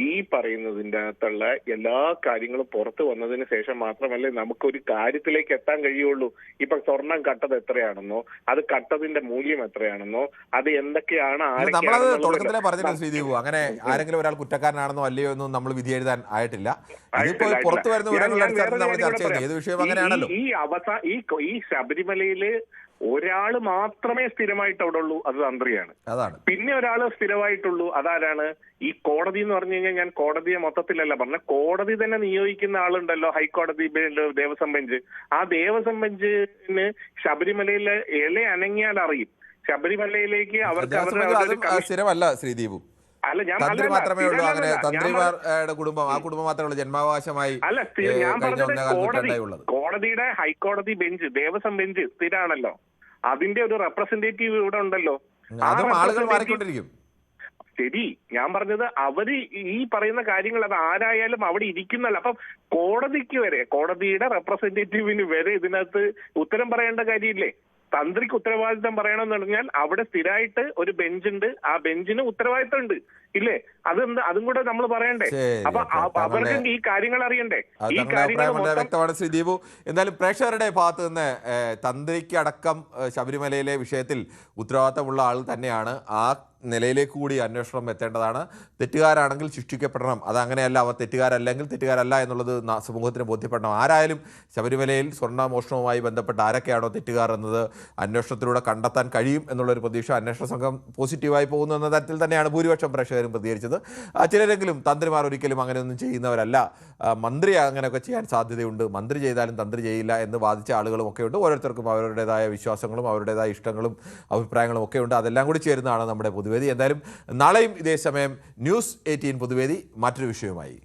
ഈ പറയുന്നതിൻ്റെ അകത്തുള്ള എല്ലാ കാര്യങ്ങളും പുറത്തു വന്നതിന് ശേഷം മാത്രമല്ലേ നമുക്കൊരു കാര്യത്തിലേക്ക് എത്താൻ കഴിയുള്ളൂ. ഇപ്പൊ സ്വർണം കട്ടത് എത്രയാണെന്നോ, അത് കട്ടതിന്റെ മൂല്യം എത്രയാണെന്നോ, അത് എന്തൊക്കെയാണ് പറഞ്ഞില്ല ശ്രീദീപു. അങ്ങനെ ആരെങ്കിലും ഒരാൾ കുറ്റക്കാരനാണെന്നോ അല്ലയോ എന്നും നമ്മൾ വിധി എഴുതാൻ ആയിട്ടില്ല. ഇതിപ്പോ പുറത്തു വരുന്ന വിവരങ്ങളുടെ അടിസ്ഥാനത്തിൽ നമ്മൾ ചർച്ച ചെയ്യുന്നത് ഏത് വിഷയം അങ്ങനെയാണല്ലോ. ഈ ശബരിമലയില് ഒരാള് മാത്രമേ സ്ഥിരമായിട്ട് അവിടെ ഉള്ളൂ, അത് തന്ത്രിയാണ്. അതാണ്. പിന്നെ ഒരാള് സ്ഥിരമായിട്ടുള്ളൂ, അതാരാണ്? ഈ കോടതി എന്ന് പറഞ്ഞു കഴിഞ്ഞാൽ ഞാൻ കോടതിയെ മൊത്തത്തിലല്ല പറഞ്ഞ, കോടതി തന്നെ നിയോഗിക്കുന്ന ആളുണ്ടല്ലോ, ഹൈക്കോടതി ദേവസ്വം ബെഞ്ച്. ആ ദേവസ്വം ബെഞ്ചിന് ശബരിമലയിലെ അനങ്ങിയാൽ അറിയും. ശബരിമലയിലേക്ക് സ്ഥിരമല്ല ശ്രീദീപു. തന്ത്രി മാത്രമേ ഉള്ളൂ. അങ്ങനെ തന്ത്രിമാരുടെ കുടുംബം, ആ കുടുംബം മാത്രമേ ഉള്ളൂ ജന്മാവകാശമായി. കോടതിയുടെ ഹൈക്കോടതി ബെഞ്ച്, ദേവസ്വം ബെഞ്ച് സ്ഥിരാണല്ലോ. അതിന്റെ ഒരു റെപ്രസെന്റേറ്റീവ് ഇവിടെ ഉണ്ടല്ലോ. ആളുകൾ മാറിക്കൊണ്ടിരിക്കും. ശരി, ഞാൻ പറഞ്ഞത് അവര് ഈ പറയുന്ന കാര്യങ്ങൾ അത് ആരായാലും അവിടെ ഇരിക്കുന്നല്ല. അപ്പം കോടതിക്ക് വരെ, കോടതിയുടെ റെപ്രസെന്റേറ്റീവിന് വരെ ഇതിനകത്ത് ഉത്തരം പറയേണ്ട കാര്യമില്ലേ? തന്ത്രിക്ക് ഉത്തരവാദിത്തം പറയണമെന്ന് പറഞ്ഞാൽ അവിടെ സ്ഥിരമായിട്ട് ഒരു ബെഞ്ചുണ്ട്, ആ ബെഞ്ചിന് ഉത്തരവാദിത്തം ഉണ്ട് ഇല്ലേ? അതും കൂടെ നമ്മൾ പറയണ്ടേ? അപ്പൊ അവർക്ക് ഈ കാര്യങ്ങൾ അറിയണ്ടേ? ഈ കാര്യങ്ങൾ വ്യക്തമാണ് ശ്രീദീപു. എന്തായാലും പ്രേക്ഷകരുടെ ഭാഗത്ത് നിന്ന് തന്ത്രിക്ക് അടക്കം ശബരിമലയിലെ വിഷയത്തിൽ ഉത്തരവാദിത്തമുള്ള ആൾ തന്നെയാണ്. ആ നിലയിലേക്ക് കൂടി അന്വേഷണം എത്തേണ്ടതാണ്. തെറ്റുകാരാണെങ്കിൽ ശിക്ഷിക്കപ്പെടണം. അതങ്ങനെയല്ല, അവർ തെറ്റുകാരല്ലെങ്കിൽ തെറ്റുകാരല്ല എന്നുള്ളത് സമൂഹത്തിന് ബോധ്യപ്പെടണം. ആരായാലും ശബരിമലയിൽ സ്വർണ്ണ മോഷണവുമായി ബന്ധപ്പെട്ട് ആരൊക്കെയാണോ തെറ്റുകാർ എന്നത് അന്വേഷണത്തിലൂടെ കണ്ടെത്താൻ കഴിയും എന്നുള്ളൊരു പ്രതീക്ഷ അന്വേഷണ സംഘം പോസിറ്റീവായി പോകുന്നു എന്ന തരത്തിൽ തന്നെയാണ് ഭൂരിപക്ഷം പ്രേക്ഷകരും പ്രതികരിച്ചത്. ചിലരെങ്കിലും തന്ത്രിമാർ ഒരിക്കലും അങ്ങനെയൊന്നും ചെയ്യുന്നവരല്ല, മന്ത്രി അങ്ങനെയൊക്കെ ചെയ്യാൻ സാധ്യതയുണ്ട്, മന്ത്രി ചെയ്താലും തന്ത്രി ചെയ്യില്ല എന്ന് വാദിച്ച ആളുകളും ഒക്കെ ഉണ്ട്. ഓരോരുത്തർക്കും അവരുടേതായ വിശ്വാസങ്ങളും അവരുടേതായ ഇഷ്ടങ്ങളും അഭിപ്രായങ്ങളും ഒക്കെ ഉണ്ട്. അതെല്ലാം കൂടി ചേരുന്നതാണ് നമ്മുടെ പൊതുവേദി. എന്തായാലും നാളെയും ഇതേ സമയം ന്യൂസ് 18 പൊതുവേദി മറ്റൊരു വിഷയവുമായി.